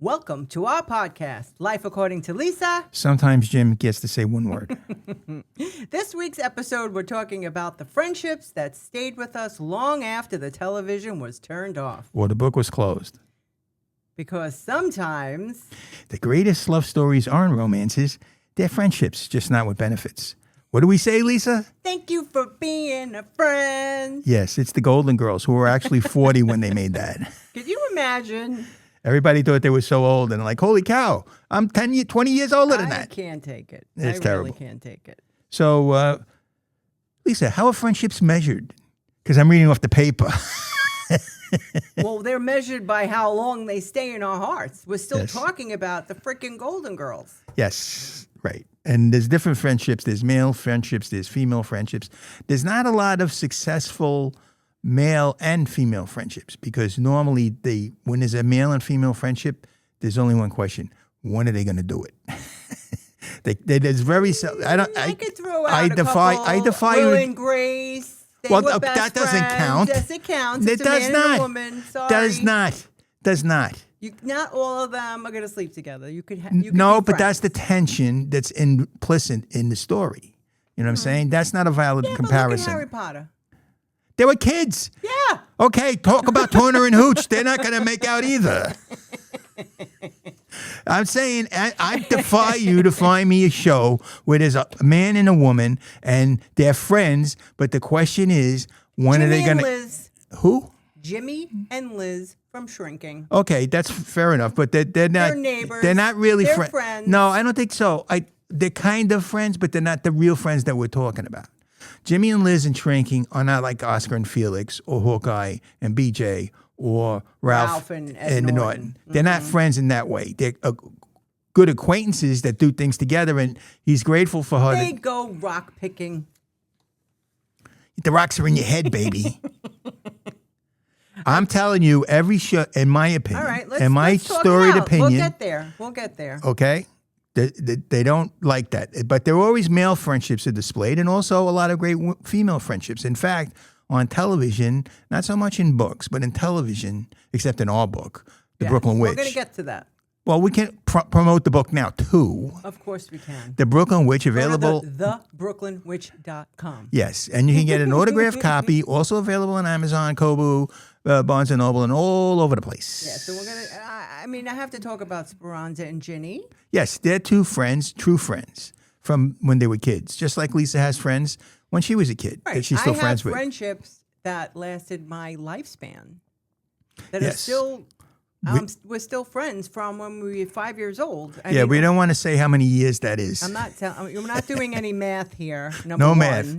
Welcome to our podcast, Life According to Lisa. Sometimes Jim gets to say one word. This week's episode, we're talking about the friendships that stayed with us long after the television was turned off. Or the book was closed. Because sometimes The greatest love stories aren't romances. They're friendships, just not with benefits. What do we say, Lisa? thank you for being a friend. Yes, it's the Golden Girls, who were actually 40 when they made that. Could you imagine? Everybody thought they were so old and like, holy cow, I'm 20 years older than I that. can't take it. It's I terrible. really can't take it. So, Lisa, how are friendships measured? Because I'm reading off the paper. Well, they're measured by how long they stay in our hearts. We're still Yes. talking about the freaking Golden Girls. Yes, right. And there's different friendships. There's male friendships. There's female friendships. There's not a lot of successful male and female friendships because normally when there's a male and female friendship, there's only one question: when are they going to do it? There's very. I could throw out I a defy. couple. I defy Will you. and Grace. They Well, were best that doesn't friends. count. Yes, it counts. It It's a does man and not. a woman. Sorry. Does not. Not all of them are going to sleep together. You could. No, be but that's friends. the tension that's implicit in the story. You know what I'm saying? That's not a valid Yeah, comparison. But look at Harry Potter. They were kids. Yeah. Okay, talk about Turner and Hooch. They're not going to make out either. I'm saying I defy you to find me a show where there's a man and a woman and they're friends, but the question is, when are they going to... Liz. Who? Jimmy and Liz from Shrinking. Okay, that's fair enough, but they're not... They're neighbors. They're not really They're friends. No, I don't think so. They're kind of friends, but they're not the real friends that we're talking about. Jimmy and Liz in Shrinking are not like Oscar and Felix or Hawkeye and BJ or Ralph and Ed Norton. They're not friends in that way. They're good acquaintances that do things together, and he's grateful for her. They go rock picking. The rocks are in your head, baby. I'm telling you, every show, in my opinion, All right, in my let's talk storied it out. opinion, We'll get there. okay? They don't like that. But there are always male friendships are displayed and also a lot of great female friendships. In fact, on television, not so much in books, but in television, except in our book, The Brooklyn Witch. We're going to get to that. Well, we can promote the book now, too. Of course we can. The Brooklyn Witch, available. TheBrooklynWitch.com. Yes, and you can get an autographed copy, also available on Amazon, Kobo, Barnes & Noble, and all over the place. Yeah, so we're going to, I have to talk about Speranza and Ginny. Yes, they're two friends, true friends, from when they were kids. Just like Lisa has friends when she was a kid that she's still friends with. I have friendships that lasted my lifespan. That are Yes. still, we're still friends from when we were 5 years old. I Yeah, mean, we don't want to say how many years that is. we're not doing any math here, number No one. math.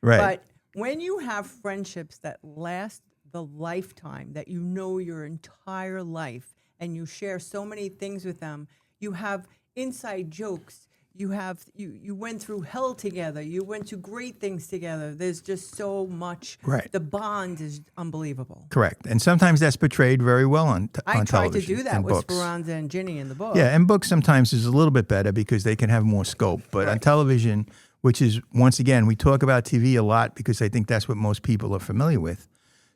Right. But when you have friendships that last the lifetime, that you know your entire life, and you share so many things with them, you have inside jokes. You went through hell together. You went to great things together. There's just so much. Right. The bond is unbelievable. Correct. And sometimes that's portrayed very well on I on tried television. to do that in with books. Speranza and Ginny in the book. Yeah, and books sometimes is a little bit better because they can have more scope. But on television, which is, once again, we talk about TV a lot because I think that's what most people are familiar with.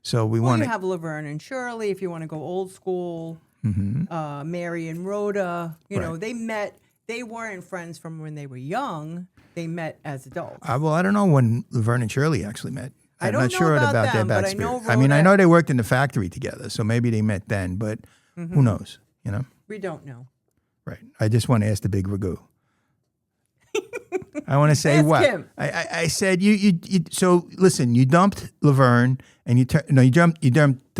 So we want You to... have Laverne and Shirley, if you want to go old school. Mary and Rhoda. You know, they met. They weren't friends from when they were young. They met as adults. well, I don't know when Laverne and Shirley actually met. I I'm don't not know sure about about their them, but I backstory. know I mean, I Rhoda- know they worked in the factory together, so maybe they met then, but who knows, you know? We don't know. Right. I just want to ask the big Ragu. I want to say Ask what? him. I said you so listen, you dumped Laverne and you dumped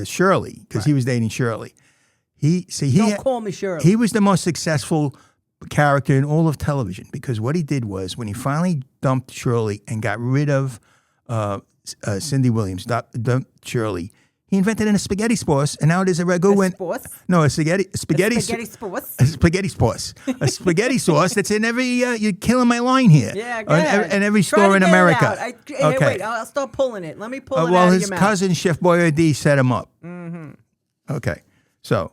Shirley because he was dating Shirley. Don't call me Shirley. He was the most successful character in all of television because what he did was when he finally dumped Shirley and got rid of Cindy Williams, dumped Shirley, he invented a spaghetti sauce, and now it is a ragu. A spaghetti sauce. A spaghetti sauce. A spaghetti sauce that's in every. You're killing my line here. Yeah, go ahead. In every Try store to in get it America. out. Okay. Wait, I'll start pulling it. Let me pull it Well, out of his your mouth. cousin Chef Boyardee set him up. Okay, so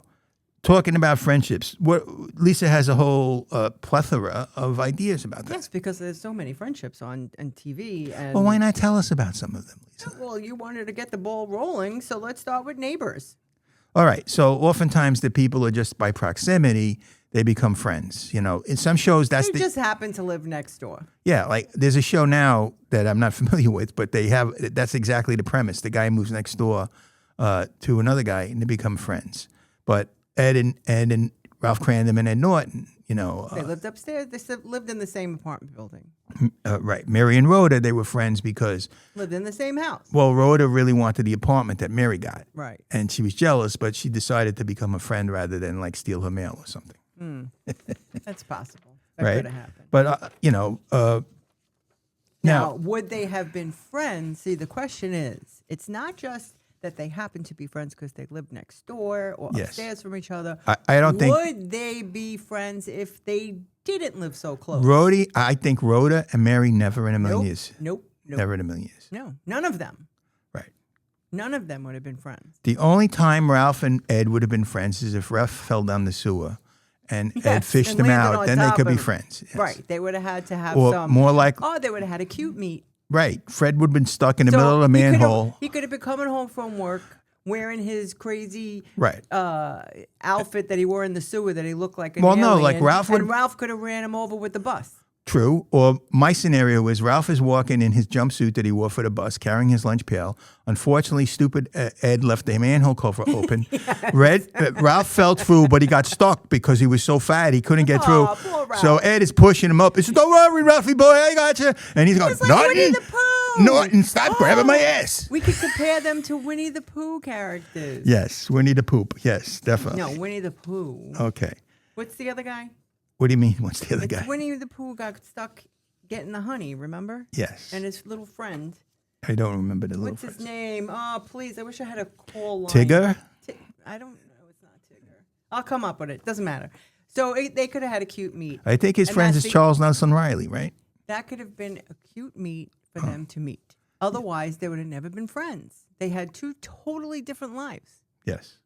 talking about friendships, Lisa has a whole plethora of ideas about that. Yes, because there's so many friendships on TV. And Well, why not tell us about some of them, Lisa? Well, you wanted to get the ball rolling, so let's start with neighbors. All right. So oftentimes the people are just by proximity, they become friends. You know, in some shows, They just happen to live next door. yeah, like there's a show now that I'm not familiar with, but that's exactly the premise. The guy moves next door to another guy and they become friends. But Ed and Ralph Crandom and Ed Norton, you know. They lived upstairs. They lived in the same apartment building. Right. Mary and Rhoda, they were friends because, Lived in the same house. well, Rhoda really wanted the apartment that Mary got. Right. And she was jealous, but she decided to become a friend rather than like steal her mail or something. That's possible. That Right. could have happened. But, Now, now, would they have been friends? See, the question is, it's not just that they happen to be friends because they live next door or Yes. upstairs from each other. I don't think Would they be friends if they didn't live so close? I think Rhoda and Mary never in a million Nope. years. Nope. Never in a million years. No, none of them. Right. None of them would have been friends. The only time Ralph and Ed would have been friends is if Ralph fell down the sewer and Ed Yes, fished and him landed out, on then they top could be of- friends. Yes. Right. They would have had to have Or some. more like, Oh, they would have had a cute meet. right, Fred would have been stuck in the middle of the he could have- manhole. He could have been coming home from work wearing his crazy Right. outfit that he wore in the sewer that he looked like an Well, no, alien, like Ralph would- and Ralph could have ran him over with the bus. True. Or my scenario is Ralph is walking in his jumpsuit that he wore for the bus, carrying his lunch pail. Unfortunately, stupid Ed left the manhole cover open. Ralph fell through, but he got stuck because he was so fat he couldn't get through. Aw, poor Ralph. So Ed is pushing him up. He says, "Don't worry, Ralphie boy, I got you." And he's going, It's like Winnie "Norton, the Pooh. Norton, stop grabbing my ass." We could compare them to Winnie the Pooh characters. Yes, Winnie the Poop. Yes, definitely. No, Winnie the Pooh. Okay. What's the other guy? What do you mean? What's the other It's guy? Winnie the Pooh got stuck getting the honey, remember? Yes. And his little friend. I don't remember the little What's his friends. name? Oh, please. I wish I had a call line. Tigger? I don't know. It's not Tigger. I'll come up with it. Doesn't matter. So they could have had a cute meet. I think his And friend that's is the- Charles Nelson Riley, right? That could have been a cute meet for them to meet. Otherwise, they would have never been friends. They had two totally different lives. Yes.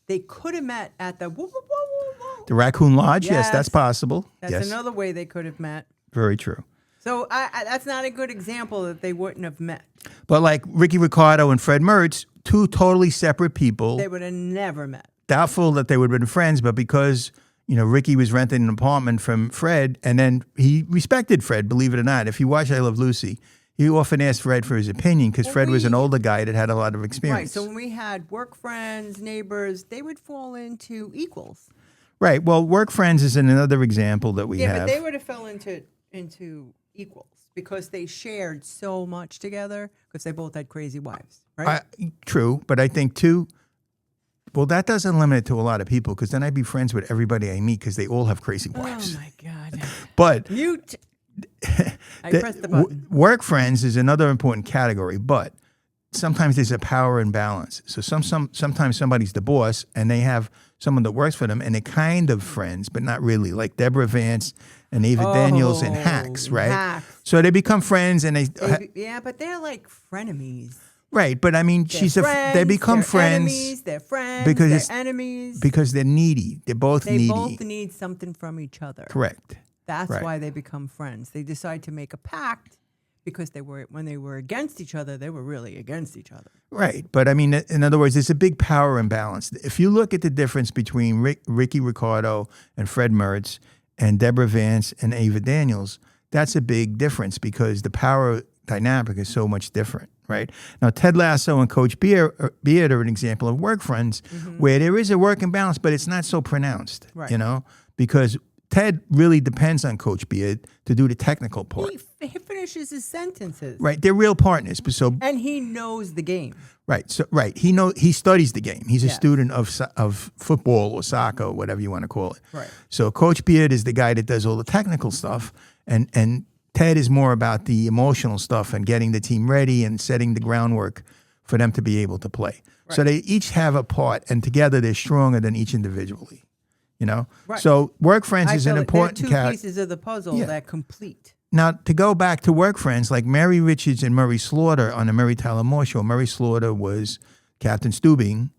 They could have met at the woo, woo, woo, woo, woo. The Raccoon Lodge? Yes, that's Yes. possible. That's yes. another way they could have met. Very true. So that's not a good example that they wouldn't have met. But like Ricky Ricardo and Fred Mertz, two totally separate people, They would have never met. doubtful that they would have been friends, but because, Ricky was renting an apartment from Fred, and then he respected Fred, believe it or not. If you watch I Love Lucy, he often asked Fred for his opinion because Fred was an older guy that had a lot of Right. experience. So when we had work friends, neighbors, they would fall into equals. Right. Well, work friends is another example that we Yeah, have. but they would have fell into equals because they shared so much together because they both had crazy wives, right? True, but I think too. Well, that doesn't limit it to a lot of people because then I'd be friends with everybody I meet because they all have crazy wives. Oh my God. But Mute. I pressed the button. work friends is another important category, but sometimes there's a power imbalance. So sometimes somebody's the boss and they have someone that works for them and they're kind of friends, but not really, like Deborah Vance and Ava Daniels and Hacks, right? Hacks. So they become friends and Yeah, but they're like frenemies. right. But I mean, They're they become they're friends Enemies, they're friends. because they're it's- enemies. because they're needy. They're both They needy. both need something from each other. Correct. That's Right. why they become friends. They decide to make a pact because when they were against each other, they were really against each other. Right. But I mean, in other words, there's a big power imbalance. If you look at the difference between Ricky Ricardo and Fred Mertz and Deborah Vance and Ava Daniels, that's a big difference because the power dynamic is so much different, right? Now, Ted Lasso and Coach Beard are an example of work friends where there is a work imbalance, but it's not so pronounced, Right. because Ted really depends on Coach Beard to do the technical part. He finishes his sentences. Right. They're real partners. And he knows the game. Right. So he studies the game. He's a Yes. student of football or soccer, or whatever you want to call it. Right. So Coach Beard is the guy that does all the technical stuff, and Ted is more about the emotional stuff and getting the team ready and setting the groundwork for them to be able to play. Right. So they each have a part, and together they're stronger than each individually. Right. So work friends I is feel an like they're important two character. pieces of the puzzle Yeah. that complete. Now, to go back to work friends, like Mary Richards and Murray Slaughter on the Mary Tyler Moore Show, Murray Slaughter was Captain Steubing.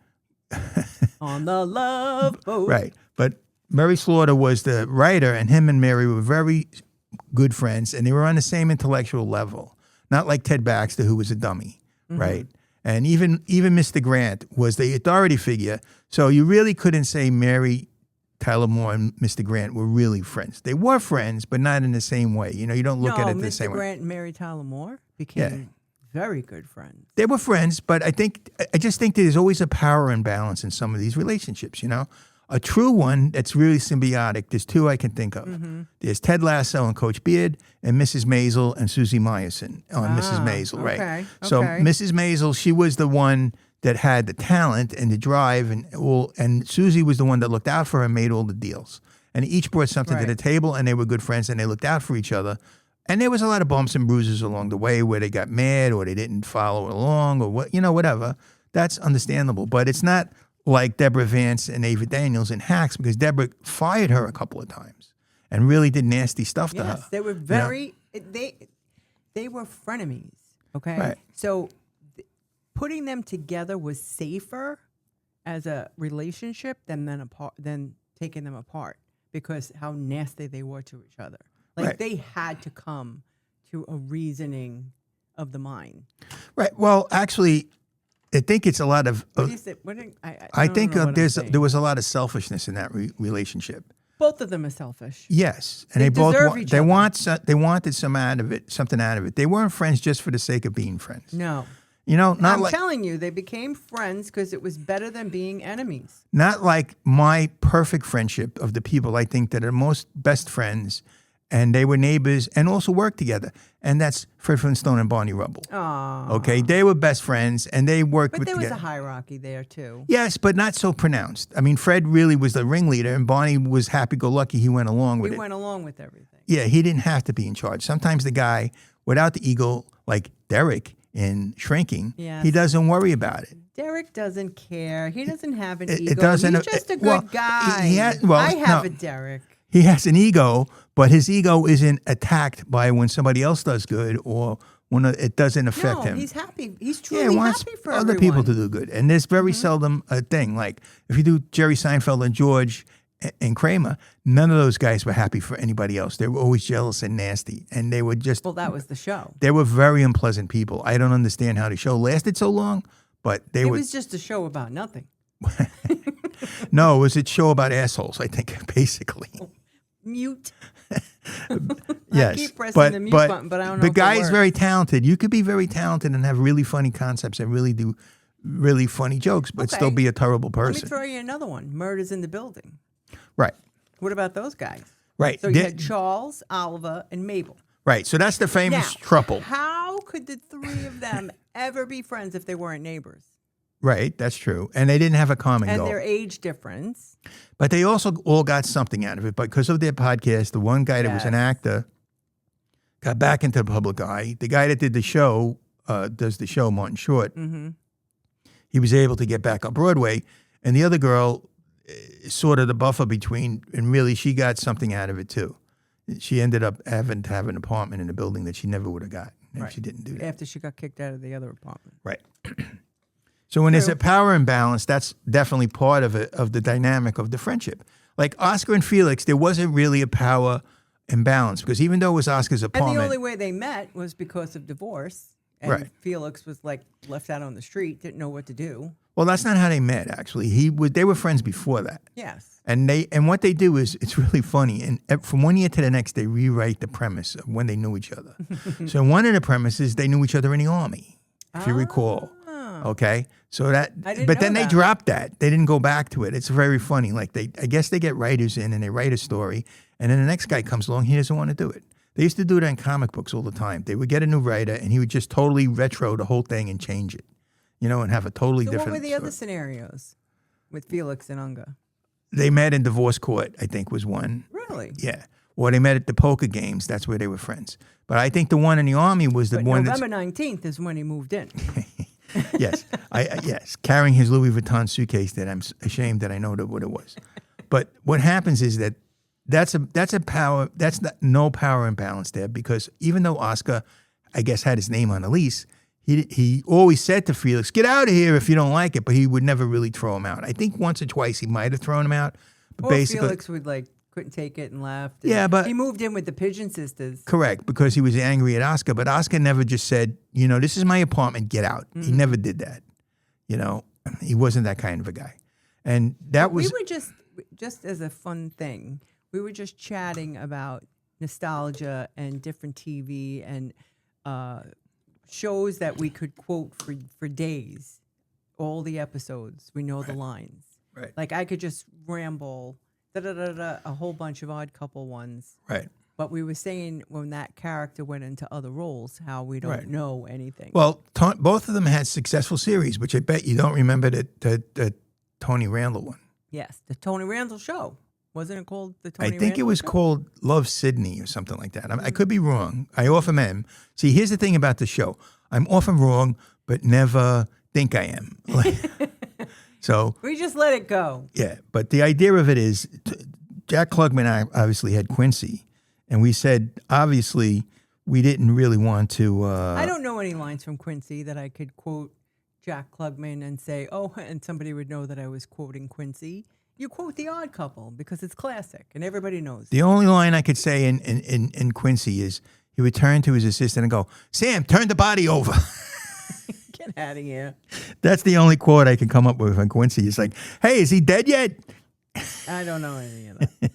On the love boat. Right. But Murray Slaughter was the writer, and him and Mary were very good friends, and they were on the same intellectual level. Not like Ted Baxter, who was a dummy, right? And even Mr. Grant was the authority figure. So you really couldn't say Mary Tyler Moore and Mr. Grant were really friends. They were friends, but not in the same way. You don't look at it the same Mr. way. Grant and Mary Tyler Moore became very good friends. They were friends, but I just think there's always a power imbalance in some of these relationships, A true one that's really symbiotic, there's two I can think of. There's Ted Lasso and Coach Beard, and Mrs. Maisel and Susie Meyerson on Mrs. Maisel, right? Okay, So okay. Mrs. Maisel, she was the one that had the talent and the drive, and Susie was the one that looked out for her and made all the deals. And each brought something to the Right. table, and they were good friends, and they looked out for each other. And there was a lot of bumps and bruises along the way where they got mad or they didn't follow along or whatever. That's understandable. But it's not like Deborah Vance and Ava Daniels in Hacks, because Deborah fired her a couple of times and really did nasty stuff to her. Yes, they were they were frenemies. Okay, Right. so putting them together was safer as a relationship than taking them apart, because how nasty they were to each other. Like Right. they had to come to a reasoning of the mind. Right. Well, actually, I think it's a lot of. What do you say? I I don't think know what I'm there saying. was a lot of selfishness in that relationship. Both of them are selfish. Yes, and They they both deserve each they other. they wanted something out of it. They weren't friends just for the sake of being friends. No, Not I'm like telling you, they became friends because it was better than being enemies. not like my perfect friendship of the people I think that are most best friends, and they were neighbors and also worked together. And that's Fred Flintstone and Barney Rubble. Aww. Okay, they were best friends and they worked But with there was together. a hierarchy there too. Yes, but not so pronounced. I mean, Fred really was the ringleader, and Barney was happy-go-lucky. He went along with We it. went along with everything. Yeah, he didn't have to be in charge. Sometimes the guy without the ego, like Derek in Shrinking, Yes. he doesn't worry about it. Derek doesn't care. He doesn't have an It ego. doesn't- He's just a good well, guy. he has- well, I have no. a Derek. He has an ego, but his ego isn't attacked by when somebody else does good or when it doesn't affect No, him. he's happy. He's Yeah, truly he wants happy for other everyone. people to do good. And there's very seldom a thing. Like if you do Jerry Seinfeld and George and Kramer, none of those guys were happy for anybody else. They were always jealous and nasty. And they were just, Well, that was the show. they were very unpleasant people. I don't understand how the show lasted so long, but they It were, was just a show about nothing. no, it was a show about assholes, I think, basically. Mute. Yes, I keep pressing the mute button, but I don't know the if it guy's works. very talented. You could be very talented and have really funny concepts and really do really funny jokes, but Okay. still be a terrible Let me person. throw you another one. Murders in the Building. Right, What about those guys? right, So you had Charles, Oliver, and Mabel. right. So that's the famous trouble. How could the three of them ever be friends if they weren't neighbors? Right, that's true. And they didn't have a common And goal. their age difference. But they also all got something out of it because of their podcast. The one guy that was an Yes. actor got back into the public eye. The guy that did the show, does the show, Martin Short, he was able to get back on Broadway. And the other girl, sort of the buffer between, and really she got something out of it too. She ended up having to have an apartment in a building that she never would have got if Right. she didn't do that. After she got kicked out of the other apartment. Right. So when there's True. a power imbalance, that's definitely part of it, of the dynamic of the friendship. Like Oscar and Felix, there wasn't really a power imbalance because even though it was Oscar's And apartment, the only way they met was because of divorce. And Right. Felix was like left out on the street, didn't know what to do. well, that's not how they met. Actually, they were friends before that. Yes. And what they do is it's really funny. And from one year to the next, they rewrite the premise of when they knew each other. So one of the premises, they knew each other in the army, if you recall. Okay, so that, I didn't but then know they that. dropped that. They didn't go back to it. It's very funny. Like I guess they get writers in and they write a story, and then the next guy comes along, he doesn't want to do it. They used to do that in comic books all the time. They would get a new writer, and he would just totally retro the whole thing and change it, and have a totally So different. what were the other story. scenarios with Felix and Unga? They met in divorce court, I think, was one. Really? Yeah, or they met at the poker games. That's where they were friends. But I think the one in the army was the But one November 19th is when he moved in. yes, yes, carrying his Louis Vuitton suitcase that I'm ashamed that I know what it was. But what happens is that's no power imbalance there because even though Oscar, I guess, had his name on the lease, he always said to Felix, "Get out of here if you don't like it," but he would never really throw him out. I think once or twice he might have thrown him out, but Or basically, Felix would like couldn't take it and left. Yeah, but- he moved in with the Pigeon Sisters. Correct, because he was angry at Oscar. But Oscar never just said, this is my apartment, get out. He never did that. He wasn't that kind of a guy. And that was... We were just as a fun thing, we were just chatting about nostalgia and different TV and shows that we could quote for days. All the episodes, we know the lines. Right. Like I could just ramble a whole bunch of Odd Couple ones. Right. But we were saying when that character went into other roles, how we don't know anything. Well, both of them had successful series, which I bet you don't remember the Tony Randall one. Yes, the Tony Randall Show. Wasn't it called the Tony I think it Randall was Show? called Love Sydney or something like that. I could be wrong. I often am. See, here's the thing about the show. I'm often wrong, but never think I am. So We just let it go. yeah, but the idea of it is Jack Klugman obviously had Quincy, and we said obviously we didn't really want to. I don't know any lines from Quincy that I could quote Jack Klugman and say, oh, and somebody would know that I was quoting Quincy. You quote The Odd Couple because it's classic and everybody knows. The only line I could say in Quincy is he would turn to his assistant and go, "Sam, turn the body over." Get out of here. That's the only quote I can come up with on Quincy. It's like, "Hey, is he dead yet?" I don't know any of that.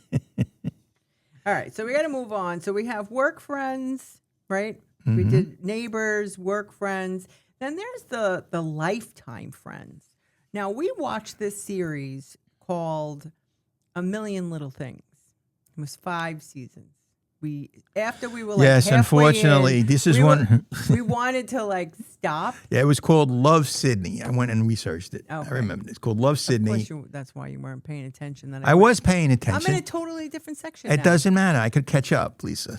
All right, so we got to move on. So we have work friends, right? We did neighbors, work friends. Then there's the lifetime friends. Now, we watched this series called A Million Little Things. It was 5 seasons. After we were like Yes, halfway unfortunately, in, this is we one. we wanted to like stop. Yeah, it was called Love Sydney. I went and researched it. Okay. I remember it. It's called Love Of Sydney. course that's why you weren't paying attention. Then I was paying I'm attention. in a totally different section. It now. doesn't matter. I could catch up, Lisa.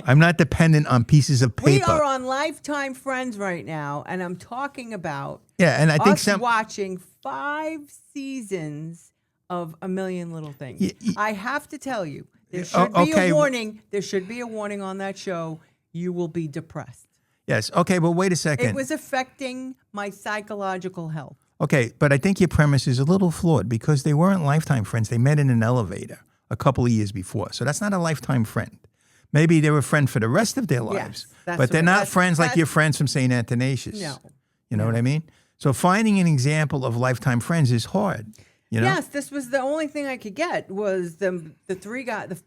I'm not dependent on pieces of paper. We are on Lifetime Friends right now, and I'm talking about Yeah, and I think us some. watching 5 seasons of A Million Little Things. I have to tell you, there should be okay. a warning. There should be a warning on that show. You will be depressed. Yes. Okay, but wait a second. It was affecting my psychological health. Okay, but I think your premise is a little flawed because they weren't lifetime friends. They met in an elevator a couple of years before. So that's not a lifetime friend. Maybe they were a friend for the rest of their lives, that's but they're what- not that's- friends like that's- your friends from St. Athanasius. No. You know what I mean? So finding an example of lifetime friends is hard. You know? Yes, this was the only thing I could get was the 3 guys.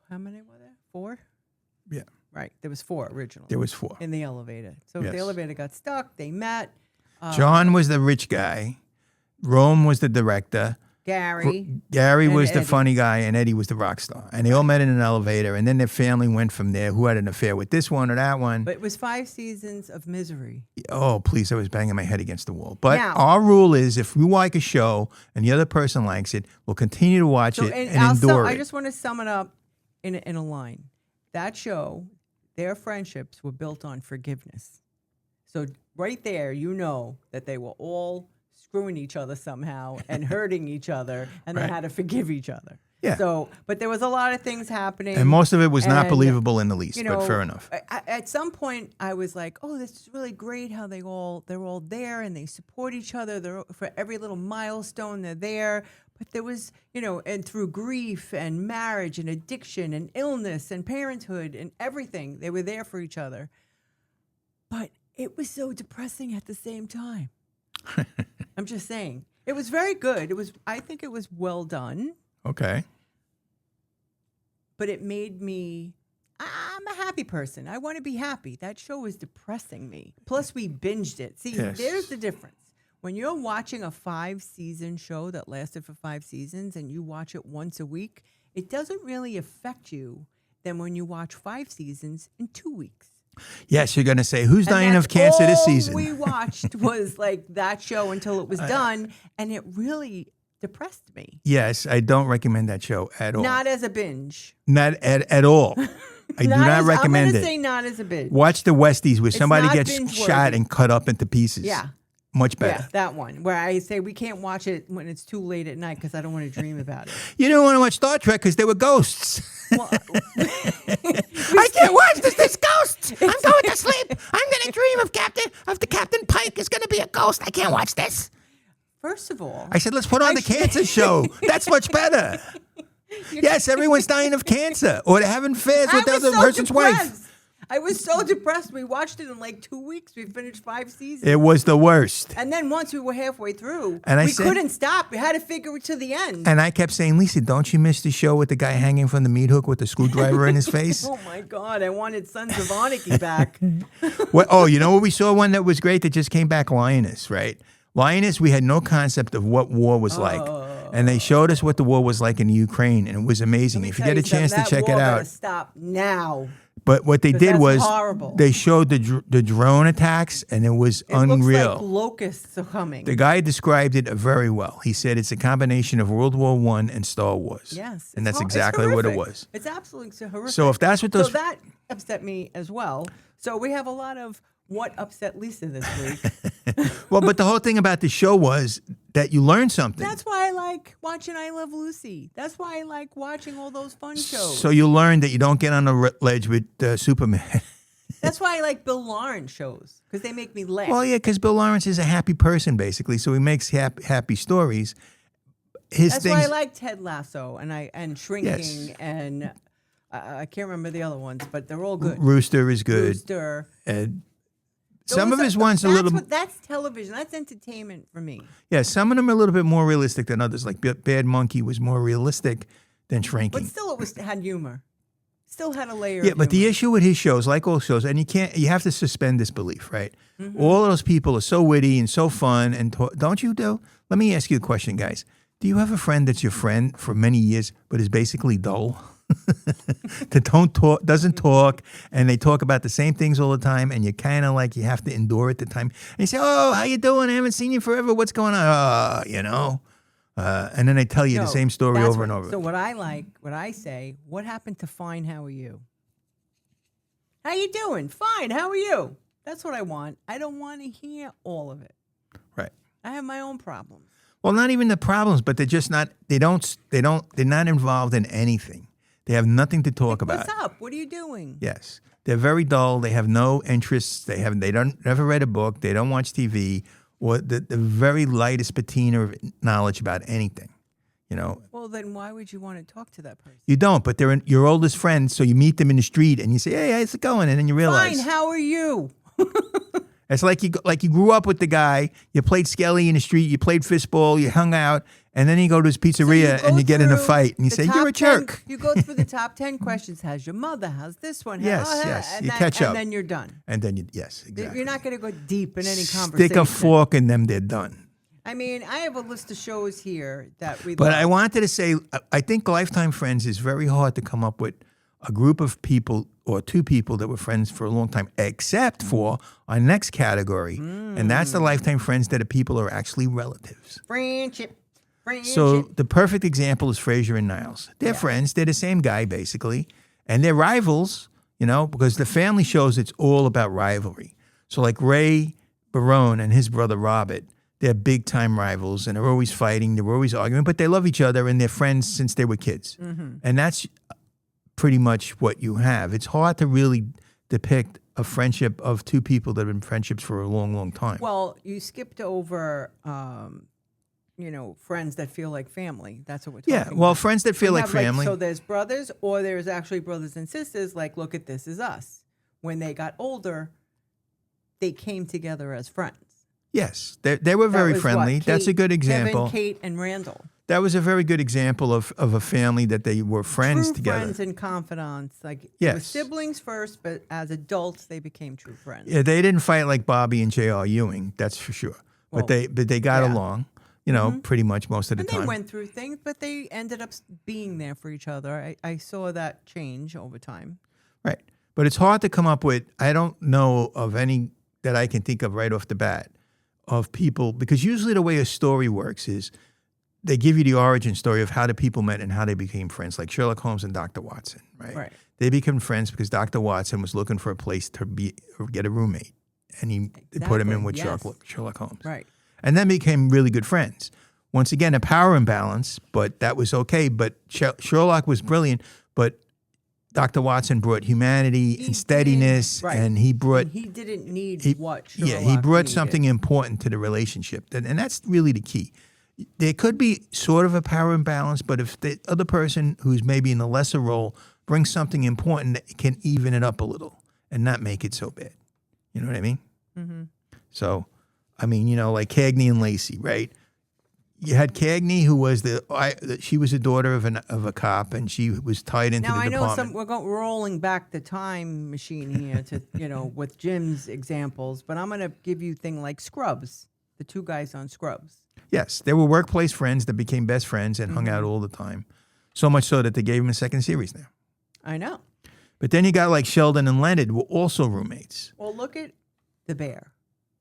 How many were there? 4? Yeah. Right. There was 4 originally. There was 4. In the elevator. So Yes. the elevator got stuck. They met. John was the rich guy. Rome was the director. Gary. Gary And was the Eddie. funny guy, and Eddie was the rock star. And they all met in an elevator, and then their family went from there. Who had an affair with this one or that one? But it was 5 seasons of misery. Oh, please, I was banging my head against the wall. But Now- our rule is if we like a show and the other person likes it, we'll continue to watch it and endure I it. just want to sum it up in a line. That show, their friendships were built on forgiveness. So right there, you know that they were all screwing each other somehow and hurting each other, and they Right. had to forgive each other. Yeah. So, but there was a lot of things happening. And most of it was not And, believable in the least, you but know, fair enough. At some point, I was like, "Oh, this is really great! How they're all there and they support each other. They're for every little milestone. They're there." But there was, and through grief and marriage and addiction and illness and parenthood and everything, they were there for each other. But it was so depressing at the same time. I'm just saying, it was very good. I think it was well done. Okay. But it made me, I'm a happy person. I want to be happy. That show was depressing me. Plus, we binged it. See, Yes. there's the difference. When you're watching a 5-season show that lasted for 5 seasons and you watch it once a week, it doesn't really affect you than when you watch 5 seasons in 2 weeks. Yes, you're going to say, who's And dying that's of cancer this all season? we watched was like that show until it was done, and it really depressed me. Yes, I don't recommend that show at all. Not as a binge. Not at all. I do not recommend I'm it. going to say not as a binge. Watch the Westies where somebody not gets binge-worthy. shot and cut up into pieces. Yeah. Much Yeah, better. that one where I say we can't watch it when it's too late at night because I don't want to dream about it. You don't want to watch Star Trek because there were ghosts. Well, I can't watch this. There's ghosts. I'm going to sleep. I'm going to dream of the Captain Pike is going to be a ghost. I can't watch this. first of all, I said, let's put on the cancer show. That's much better. Yes, everyone's dying of cancer or they're having affairs with the I was other so person's wife. depressed. I was so depressed. We watched it in like 2 weeks. We finished 5 seasons. It was the worst. And then once we were halfway through, And we couldn't stop. We had to figure it to the end. And I kept saying, Lisa, don't you miss the show with the guy hanging from the meat hook with the screwdriver in his face? Oh my God, I wanted Sons of Anarchy back. You know what we saw? One that was great that just came back, Lioness, right? Lioness, we had no concept of what war was like. And they showed us what the war was like in the Ukraine, and it was amazing. If you get a chance to check it out. Stop now. But what they did was horrible. they showed the drone attacks, and it was unreal. Looks like locusts are coming. The guy described it very well. He said it's a combination of World War I and Star Wars. Yes. And that's exactly what it was. It's absolutely horrific. So if that's what those... So that upset me as well. So we have a lot of what upset Lisa this week. Well, but the whole thing about the show was that you learned something. That's why I like watching I Love Lucy. That's why I like watching all those fun shows. So you learned that you don't get on a ledge with Superman. That's why I like Bill Lawrence shows, because they make me laugh. Well, yeah, because Bill Lawrence is a happy person, basically, so he makes happy stories. That's why I like Ted Lasso and Shrinking, Yes. and I can't remember the other ones, but they're all good. Rooster is good. Rooster. And some of his ones That's television. That's entertainment for me. Yeah, some of them are a little bit more realistic than others. Like Bad Monkey was more realistic than Shrinking. But still, had humor. Still had a layer. Yeah, of but the humor. issue with his shows, like all shows, and you have to suspend disbelief, right? All those people are so witty and so fun, and don't you do? Let me ask you a question, guys. Do you have a friend that's your friend for many years, but is basically dull? That doesn't talk, and they talk about the same things all the time, and you kind of like you have to endure it the time. And you say, "Oh, how you doing? I haven't seen you forever. What's going on?" And then they tell you the same story over and over. So what I say, what happened to fine? How are you? How you doing? Fine. How are you? That's what I want. I don't want to hear all of it. Right. I have my own problems. Well, not even the problems, but they're just not. They're not involved in anything. They have nothing to talk about. What's up? What are you doing? Yes, they're very dull. They have no interests. They never read a book. They don't watch TV or the very lightest patina of knowledge about anything. Well, then why would you want to talk to that person? You don't, but they're your oldest friends. So you meet them in the street and you say, "Hey, how's it going?" And then you realize, fine. How are you? it's like you grew up with the guy. You played skelly in the street. You played fistball. You hung out. And then you go to his pizzeria and you get in a fight and you say, "You're a jerk." You go through the top 10 questions. How's your mother? How's this one? Yes. And You then, catch up. And then you're done. And then yes, exactly. You're not going to go deep in any conversation. Stick a fork in them, they're done. I mean, I have a list of shows here that we But love. I wanted to say, I think Lifetime Friends is very hard to come up with a group of people or two people that were friends for a long time, except for our next category. And that's the Lifetime Friends that the people are actually relatives. Friendship. So the perfect example is Frasier and Niles. They're friends. They're the same guy, basically. And they're rivals, because the family shows it's all about rivalry. So like Ray Barone and his brother Robert, they're big-time rivals, and they're always fighting. They're always arguing, but they love each other, and they're friends since they were kids. And that's pretty much what you have. It's hard to really depict a friendship of two people that have been friendships for a long, long time. Well, you skipped over, friends that feel like family. That's what we're talking about. Yeah, well, friends that feel We like have, family. so there's brothers, or there's actually brothers and sisters, like, look at This Is Us. When they got older, they came together as friends. Yes, they were very friendly. That's a good example. Kevin, Kate, and Randall. That was a very good example of a family that they were friends True together. friends and confidants. Like, Yes. they were siblings first, but as adults, they became true friends. Yeah, they didn't fight like Bobby and J.R. Ewing, that's for sure. Well, but they got yeah. along, pretty much most of the And time. they went through things, but they ended up being there for each other. I saw that change over time. Right. But it's hard to come up with, I don't know of any that I can think of right off the bat, of people, because usually the way a story works is they give you the origin story of how the people met and how they became friends, like Sherlock Holmes and Dr. Watson, right? Right. They became friends because Dr. Watson was looking for a place to get a roommate, and he put him in with yes. Sherlock Holmes. Right. And then became really good friends. Once again, a power imbalance, but that was okay. But Sherlock was brilliant, but Dr. Watson brought humanity and steadiness, right. and he brought... And he didn't need what Sherlock he brought needed. something important to the relationship. And that's really the key. there could be sort of a power imbalance, but if the other person who's maybe in a lesser role brings something important, that can even it up a little and not make it so bad. You know what I mean? Mm-hmm. So, I mean, like Cagney and Lacey, right? You had Cagney, who was she was a daughter of a cop, and she was tied into Now the I know department. we're rolling back the time machine here to with Jim's examples, but I'm going to give you a thing like Scrubs, the two guys on Scrubs. Yes, they were workplace friends that became best friends and hung out all the time. So much so that they gave him a second series now. I know. But then you got like Sheldon and Leonard, who were also roommates. Well, look at the Bear.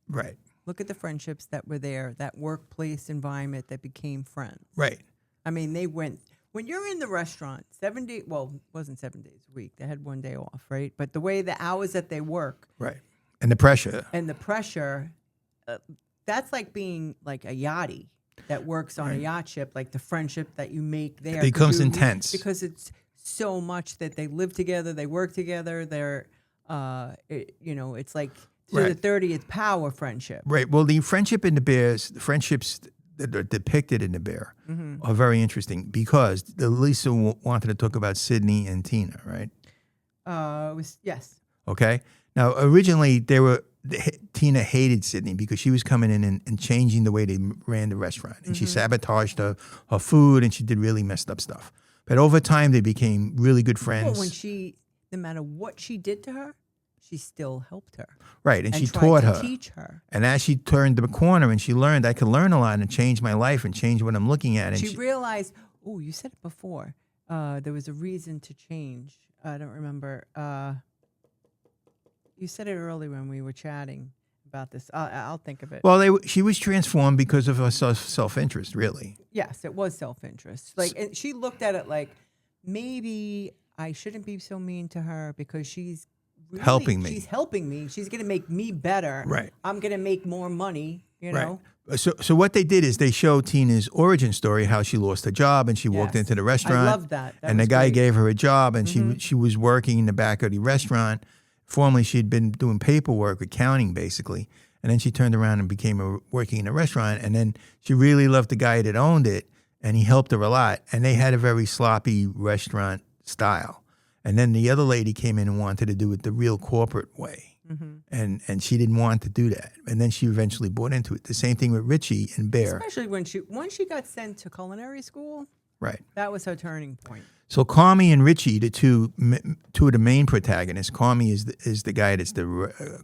Right. Look at the friendships that were there, that workplace environment that became friends. Right. I mean, they went, when you're in the restaurant, 7 days, well, it wasn't 7 days a week. They had 1 day off, right? But the way the hours that they work. Right. And the pressure. And the pressure, that's like being like a yachty that works on a yacht ship, like the friendship that you make there. It becomes intense. Because it's so much that they live together, they work together, they're, it's like to the 30th power friendship. Right. Well, the friendship in the Bears, the friendships that are depicted in the Bear are very interesting because Lisa wanted to talk about Sydney and Tina, right? Yes. Okay. Now, originally, Tina hated Sydney because she was coming in and changing the way they ran the restaurant. And she sabotaged her food, and she did really messed up stuff. But over time, they became really good friends. Well, no matter what she did to her, she still helped her. Right, and she tried taught to her. teach her. And as she turned the corner and she learned, I could learn a lot and change my life and change what I'm looking at. And she realized, oh, you said it before, there was a reason to change. I don't remember. You said it earlier when we were chatting about this. I'll think of it. Well, she was transformed because of her self-interest, really. Yes, it was self-interest. Like, and she looked at it like, maybe I shouldn't be so mean to her because she's really, helping me. She's helping me. She's going to make me better. Right. I'm going to make more money, you know? So what they did is they showed Tina's origin story, how she lost her job and she walked into the restaurant. I love that. And the guy gave her a job and she was working in the back of the restaurant. Formerly, she'd been doing paperwork, accounting, basically. And then she turned around and became working in a restaurant. And then she really loved the guy that owned it, and he helped her a lot. And they had a very sloppy restaurant style. And then the other lady came in and wanted to do it the real corporate way. And she didn't want to do that. And then she eventually bought into it. The same thing with Richie and Bear. Especially once she got sent to culinary school. Right. That was her turning point. So Carmi and Richie, the two of the main protagonists. Carmi is the guy that's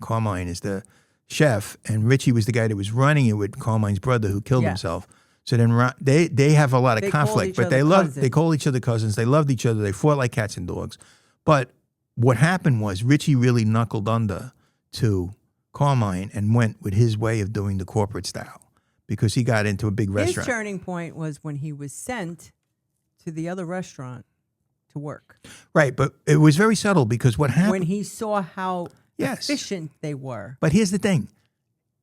Carmine is the chef, and Richie was the guy that was running it with Carmine's brother who killed himself. So then they have a lot of conflict, but they call each other cousins. They loved each other. They fought like cats and dogs. But what happened was Richie really knuckled under to Carmine and went with his way of doing the corporate style because he got into a big restaurant. His turning point was when he was sent to the other restaurant to work. Right, but it was very subtle because what happened when he saw how efficient they were. But here's the thing.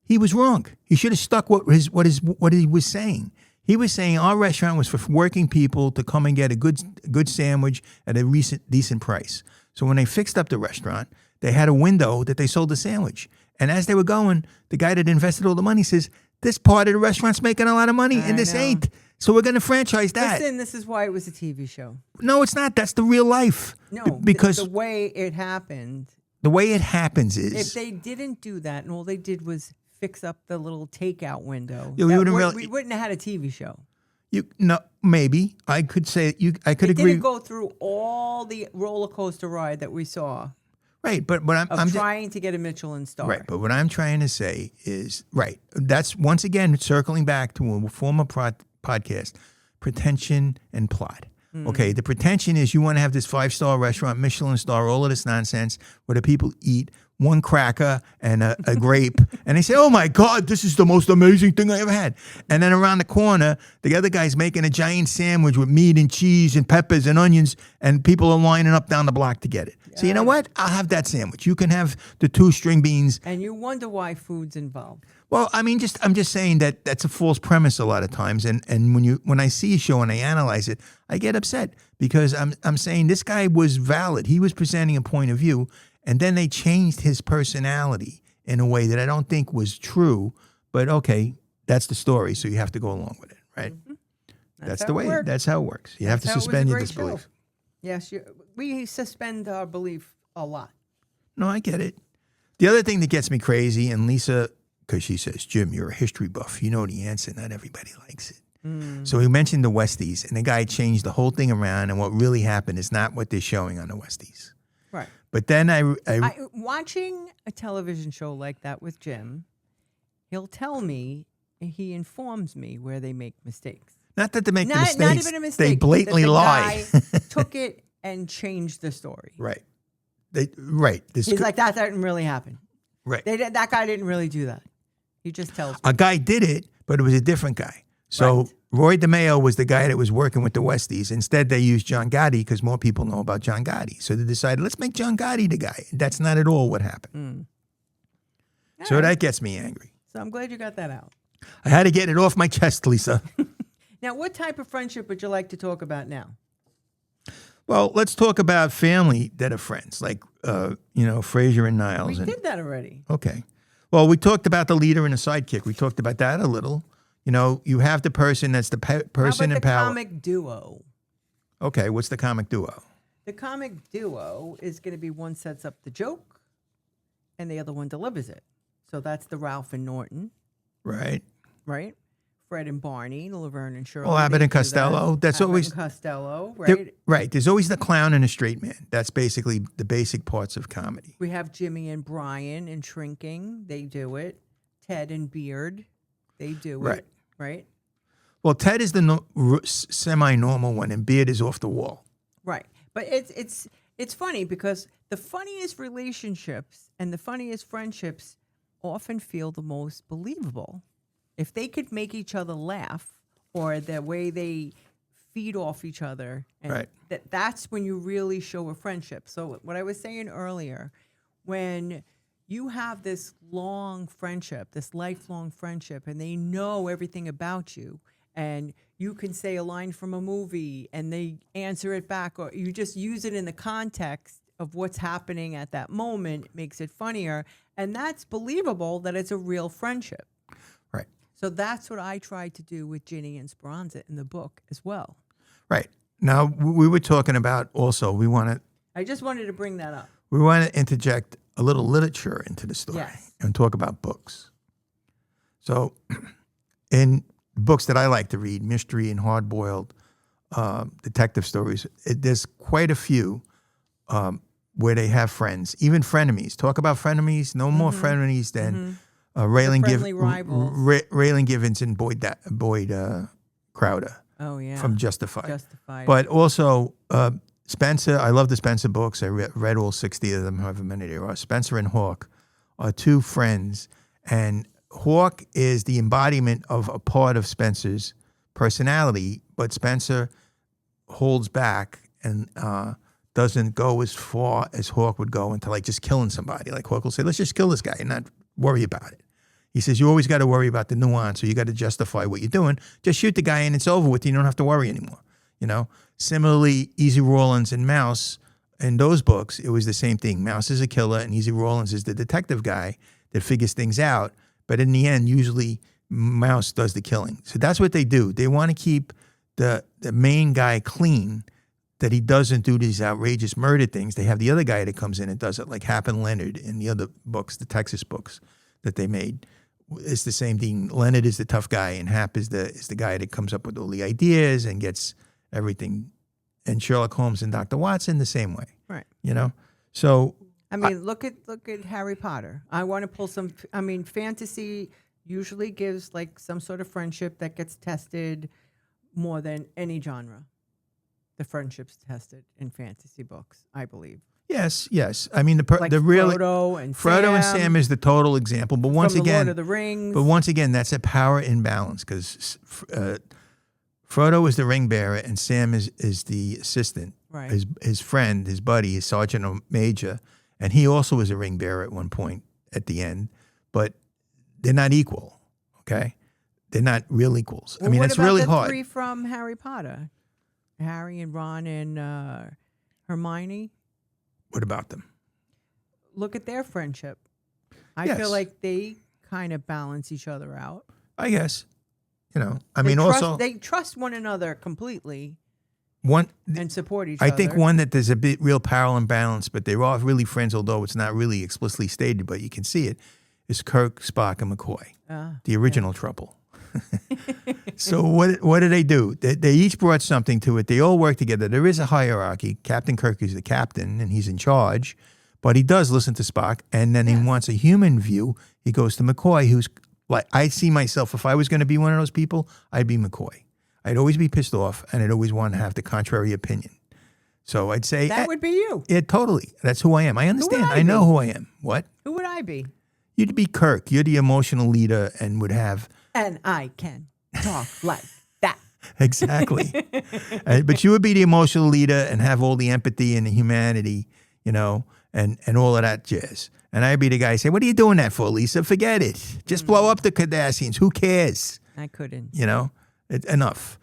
He was wrong. He should have stuck what he was saying. He was saying our restaurant was for working people to come and get a good sandwich at a decent price. So when they fixed up the restaurant, they had a window that they sold the sandwich. And as they were going, the guy that invested all the money says, this part of the restaurant's making a lot of money and this ain't. So we're going to franchise that. Listen, this is why it was a TV show. No, it's not. That's the real life. No, because the way it happened. The way it happens is, if they didn't do that and all they did was fix up the little takeout window, we wouldn't have had a TV show. Maybe I could say I could agree. Didn't go through all the roller coaster ride that we saw. Right, but I'm trying to get a Michelin star. Right, but what I'm trying to say is that's once again circling back to a former podcast, pretension and plot. Okay, the pretension is you want to have this 5-star restaurant, Michelin star, all of this nonsense where the people eat one cracker and a grape, and they say, oh my God, this is the most amazing thing I ever had. And then around the corner, the other guy's making a giant sandwich with meat and cheese and peppers and onions, and people are lining up down the block to get it. Yeah. So you know what? I'll have that sandwich. You can have the 2 string beans. And you wonder why food's involved. Well, I mean, I'm just saying that that's a false premise a lot of times, and when I see a show and I analyze it, I get upset because I'm saying this guy was valid. He was presenting a point of view, and then they changed his personality in a way that I don't think was true. But okay, that's the story, so you have to go along with it. right? That's how the it way. works. That's how it works. You have to That's how it was a suspend your great disbelief. show. Yes, we suspend our belief a lot. No, I get it. The other thing that gets me crazy, and Lisa, because she says, Jim, you're a history buff. You know the answer. Not everybody likes it. So we mentioned the Westies, and the guy changed the whole thing around, and what really happened is not what they're showing on the Westies. Right. But then Watching a television show like that with Jim, he'll tell me, he informs me where they make mistakes. not that they make the Not mistakes, even a mistake. they blatantly that the lie. Guy took it and changed the story. Right. Right. He's like, that didn't really happen. right. That guy didn't really do that. He just tells me. A guy did it, but it was a different guy. So Right. Roy DeMeo was the guy that was working with the Westies. Instead, they used John Gotti because more people know about John Gotti. So they decided, let's make John Gotti the guy. That's not at all what happened. So that gets me angry. So I'm glad you got that out. I had to get it off my chest, Lisa. Now, what type of friendship would you like to talk about now? Well, let's talk about family that are friends, like, Fraser and Niles. We did that already. Okay. Well, we talked about the leader and the sidekick. We talked about that a little. You have the person that's the person How in about the power. comic duo? Okay, what's the comic duo? The comic duo is going to be one sets up the joke and the other one delivers it. So that's the Ralph and Norton, Right. right? Fred and Barney, Laverne and Shirley. Well, Abbott they and do that. Costello. That's Abbott always and Costello, there- right? right. There's always the clown and the straight man. That's basically the basic parts of comedy. We have Jimmy and Brian in Shrinking. They do it. Ted and Beard. They do Right. it. Right? Well, Ted is the semi-normal one, and Beard is off the wall. Right. But it's funny because the funniest relationships and the funniest friendships often feel the most believable. If they could make each other laugh, or the way they feed off each other, and Right. that's when you really show a friendship. So what I was saying earlier, when you have this long friendship, this lifelong friendship, and they know everything about you, and you can say a line from a movie and they answer it back, or you just use it in the context of what's happening at that moment, it makes it funnier. And that's believable that it's a real friendship. Right. So that's what I tried to do with Ginny and Speranza in the book as well. Right. Now, we were talking about also, I just wanted to bring that up. we want to interject a little literature into the story Yes. and talk about books. So in books that I like to read, mystery and hard-boiled detective stories, there's quite a few where they have friends, even frenemies. Talk about frenemies. No more frenemies than Raylan friendly rivals. Raylan Givens and Boyd Crowder Oh, yeah. from Justified. Justified. But also Spencer. I love the Spencer books. I read all 60 of them, however many there are. Spencer and Hawk are two friends, and Hawk is the embodiment of a part of Spencer's personality, but Spencer holds back and doesn't go as far as Hawk would go into like just killing somebody. Like Hawk will say, let's just kill this guy and not worry about it. He says, you always got to worry about the nuance, or you got to justify what you're doing. Just shoot the guy and it's over with. You don't have to worry anymore. Similarly, Easy Rawlins and Mouse, in those books, it was the same thing. Mouse is a killer and Easy Rawlins is the detective guy that figures things out. But in the end, usually Mouse does the killing. So that's what they do. They want to keep the main guy clean, that he doesn't do these outrageous murder things. They have the other guy that comes in and does it, like Hap and Leonard in the other books, the Texas books that they made. It's the same thing. Leonard is the tough guy, and Hap is the guy that comes up with all the ideas and gets everything. And Sherlock Holmes and Dr. Watson the same way. right. So I mean, look at Harry Potter. I want to pull some. I mean, fantasy usually gives like some sort of friendship that gets tested more than any genre. The friendships tested in fantasy books, I believe. yes. I mean, Like the real Frodo and Sam is the total example. But once from the again, Lord of the Rings. But once again, that's a power imbalance, because Frodo is the ring bearer and Sam is the assistant. Right. His friend, his buddy, his sergeant or major, and he also was a ring bearer at one point at the end. But they're not equal. Okay, they're not real equals. Well, I mean, what it's about really the hard. three from Harry Potter, Harry and Ron and Hermione. What about them? Look at their friendship. I Yes. feel like they kind of balance each other out. I guess. You know, I mean, also they trust one another completely one. and support each I other. think one that there's a bit real parallel and balance, but they're all really friends, although it's not really explicitly stated, but you can see it, is Kirk, Spock, and McCoy, the original trouble. So what do? They each brought something to it. They all work together. There is a hierarchy. Captain Kirk is the captain, and he's in charge, but he does listen to Spock, and then he wants a human view. He goes to McCoy, who's like, I see myself, if I was going to be one of those people, I'd be McCoy. I'd always be pissed off, and I'd always want to have the contrary opinion. So I'd say that would be you. Yeah, totally. That's who I am. I understand. I know who I am. What? Who would I be? You'd be Kirk. You're the emotional leader and would have... And I can talk like that. Exactly. But you would be the emotional leader and have all the empathy and the humanity, you know, and all of that jazz. And I'd be the guy say, what are you doing that for, Lisa? Forget it. Just blow up the Cardassians. Who cares? I couldn't. You know, enough.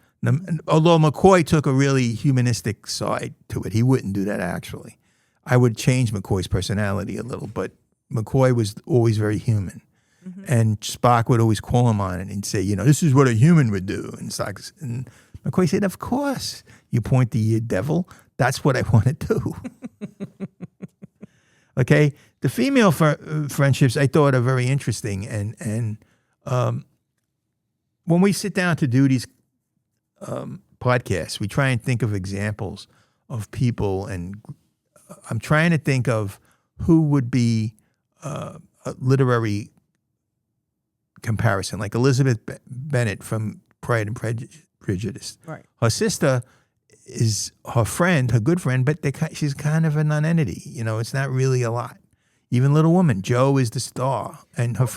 Although McCoy took a really humanistic side to it. He wouldn't do that, actually. I would change McCoy's personality a little, but McCoy was always very human. And Spock would always call him on it and say, you know, this is what a human would do. And McCoy said, of course. You point the devil. That's what I want to do. Okay? The female friendships I thought are very interesting. And when we sit down to do these podcasts, we try and think of examples of people. And I'm trying to think of who would be a literary comparison, like Elizabeth Bennet from Pride and Prejudice. Right. Her sister is her friend, her good friend, but she's kind of a nonentity. You know, it's not really a lot. Even Little Woman, Jo is the star, and her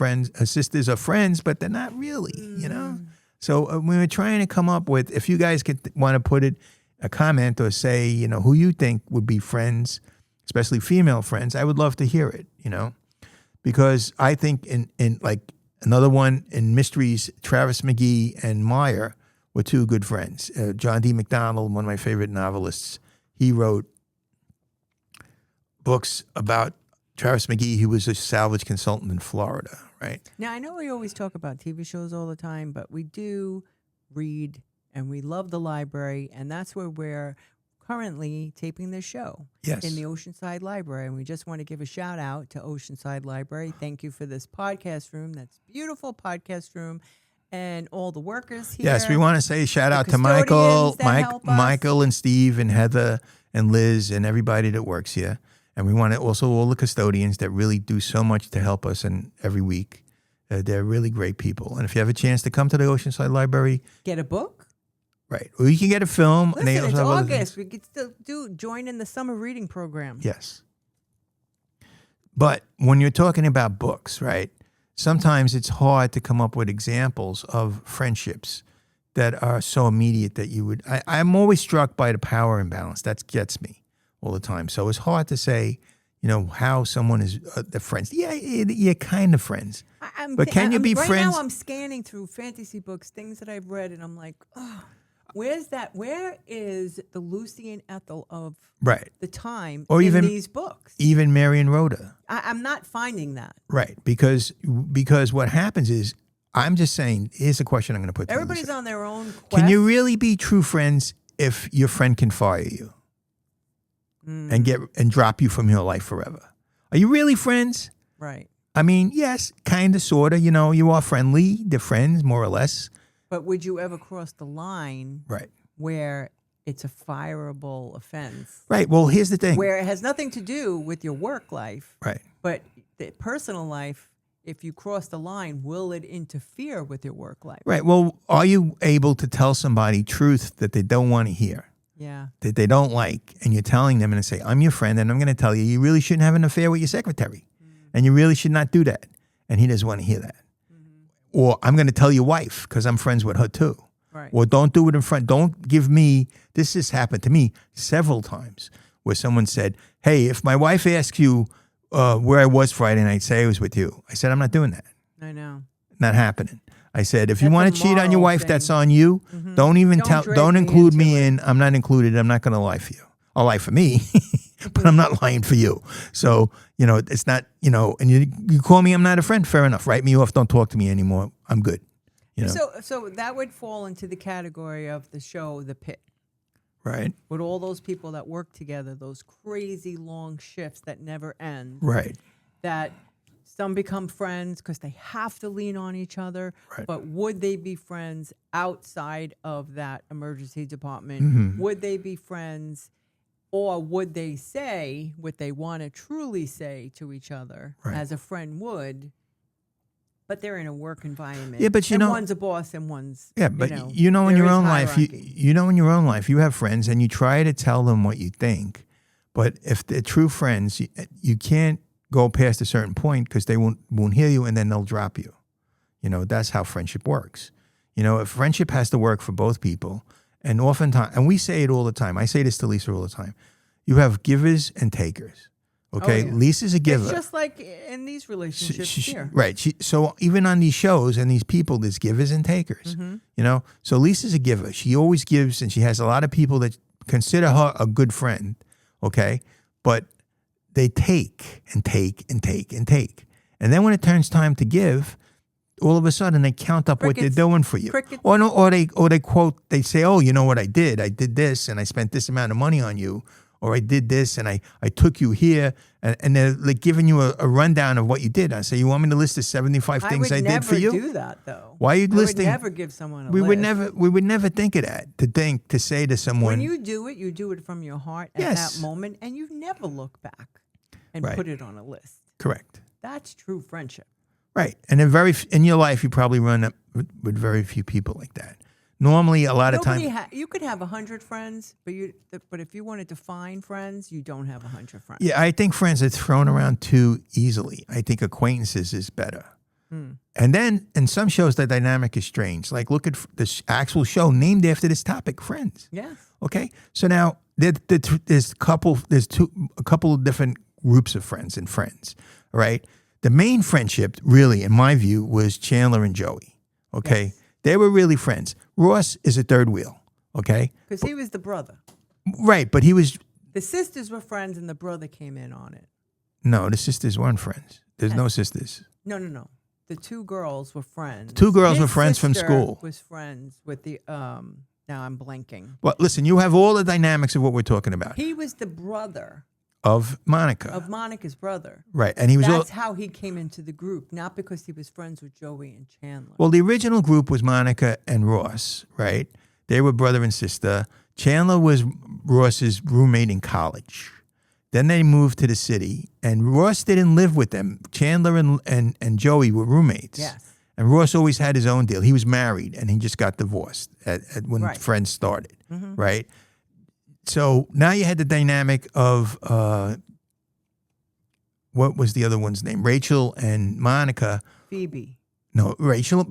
sisters are friends, but they're not really, you know? So we were trying to come up with, if you guys want to put it, a comment or say, you know, who you think would be friends, especially female friends, I would love to hear it, you know? Because I think in like another one in mysteries, Travis McGee and Meyer were two good friends. John D. MacDonald, one of my favorite novelists, he wrote books about Travis McGee, who was a salvage consultant in Florida, right? Now, I know we always talk about TV shows all the time, but we do read and we love the library, and that's where we're currently taping this show. Yes. In the Oceanside Library. And we just want to give a shout out to Oceanside Library. Thank you for this podcast room. That's beautiful podcast room. And all the workers here. Yes, we want to say shout out to custodians Michael, that help us. Michael and Steve and Heather and Liz and everybody that works here. And we want to also all the custodians that really do so much to help us and every week. They're really great people. And if you have a chance to come to the Oceanside Library, get a book. Right. Or you can get a film. Listen, and they also it's have other August. things. We could still join in the summer reading program. Yes. But when you're talking about books, right, sometimes it's hard to come up with examples of friendships that are so immediate that you would... I'm always struck by the power imbalance. That gets me all the time. So it's hard to say, you know, how someone is the friends. Yeah, you're kind of friends. But can you be right friends? Now I'm scanning through fantasy books, things that I've read, and I'm like, oh, where's that? Where is the Lucy and Ethel of Right. the time Or in even- these books? Even Mary and Rhoda. I'm not finding that. Right. Because what happens is, I'm just saying, here's a question I'm going to put to you, Everybody's Lisa. on their own quest. Can you really be true friends if your friend can fire you and drop you from your life forever? Are you really friends? Right. I mean, yes, kind of, sort of. You know, you are friendly. They're friends, more or less. But would you ever cross the line Right. where it's a fireable offense? Right. Well, here's the thing. Where it has nothing to do with your work life, Right. but the personal life, if you cross the line, will it interfere with your work life? Right. Well, are you able to tell somebody truth that they don't want to hear, Yeah. that they don't like, and you're telling them and say, I'm your friend, and I'm going to tell you, you really shouldn't have an affair with your secretary, and you really should not do that, and he doesn't want to hear that. Or I'm going to tell your wife because I'm friends with her too. Right. Or don't do it in front. Don't give me, this has happened to me several times where someone said, hey, if my wife asks you where I was Friday night, say I was with you. I said, I'm not doing that. I know. Not happening. I said, if you That's want a to cheat on your moral wife, thing. that's on you. Don't even Don't drag don't me include into me it. in. I'm not included. I'm not going to lie for you. I'll lie for me, but I'm not lying for you. So, you know, it's not, you know, and you call me, I'm not a friend. Fair enough. Write me off. Don't talk to me anymore. I'm good. You know, So that would fall into the category of the show The Pit. right, With all those people that work together, those crazy long shifts that never end. right, That some become friends because they have to lean on each other. Right. But would they be friends outside of that emergency department? Mm-hmm. Would they be friends, or would they say what they want to truly say to each other, Right. as a friend would? But they're in a work environment. Yeah, but you and know- one's a boss and one's but in in there your is own life, hierarchy. you know in your own life, you have friends and you try to tell them what you think, but if they're true friends, you can't go past a certain point because they won't hear you and then they'll drop you. You know, that's how friendship works. You know, if friendship has to work for both people, and oftentimes, and we say it all the time. I say this to Lisa all the time. You have givers and takers. Okay, yeah. Lisa's a giver. It's just like in these relationships here. Right. So even on these shows and these people, there's givers and takers. Mm-hmm. You know, so Lisa's a giver. She always gives, and she has a lot of people that consider her a good friend. Okay, but they take and take and take and take, and then when it turns time to give, all of a sudden they count up what Crickets. they're doing for you. Crickets. Or they quote. They say, "Oh, you know what I did? I did this, and I spent this amount of money on you." Or I did this and I took you here, and they're like giving you a rundown of what you did. I say, you want me to list the 75 things I did for you? I would never do that, though. Why are you listing? I would never give someone a we list. would never think of that. To say to someone, When you do it from your heart at Yes. that moment, and you never look back and Right. put it on a list. correct, That's true friendship. right? And in your life, you probably run up with very few people like that. Normally, a lot of times, You could have 100 friends, but if you want to define friends, you don't have 100 friends. yeah, I think friends are thrown around too easily. I think acquaintances is better. And then in some shows, the dynamic is strange. Like look at this actual show named after this topic, Friends. Yes. Okay, so now there's a couple of different groups of friends and friends. All right, the main friendship, really, in my view, was Chandler and Joey. Okay, Yes. they were really friends. Ross is a third wheel. Okay, Because he was the brother. right, but he was The sisters were friends, and the brother came in on it. no. The sisters weren't friends. There's no sisters. No. The two girls were friends. Two girls His were friends from sister school. Was friends with the Now I'm blanking. Well, listen, you have all the dynamics of what we're talking about He was the brother of Monica, of Monica's brother. right? And he was That's how he came into the group, not because he was friends with Joey and Chandler. well. The original group was Monica and Ross, right? They were brother and sister. Chandler was Ross's roommate in college. Then they moved to the city, and Ross didn't live with them. Chandler and Joey were roommates. Yes. And Ross always had his own deal. He was married, and he just got divorced when Right. Friends started, right? So now you had the dynamic of what was the other one's name? Rachel and Monica. Phoebe. No, Rachel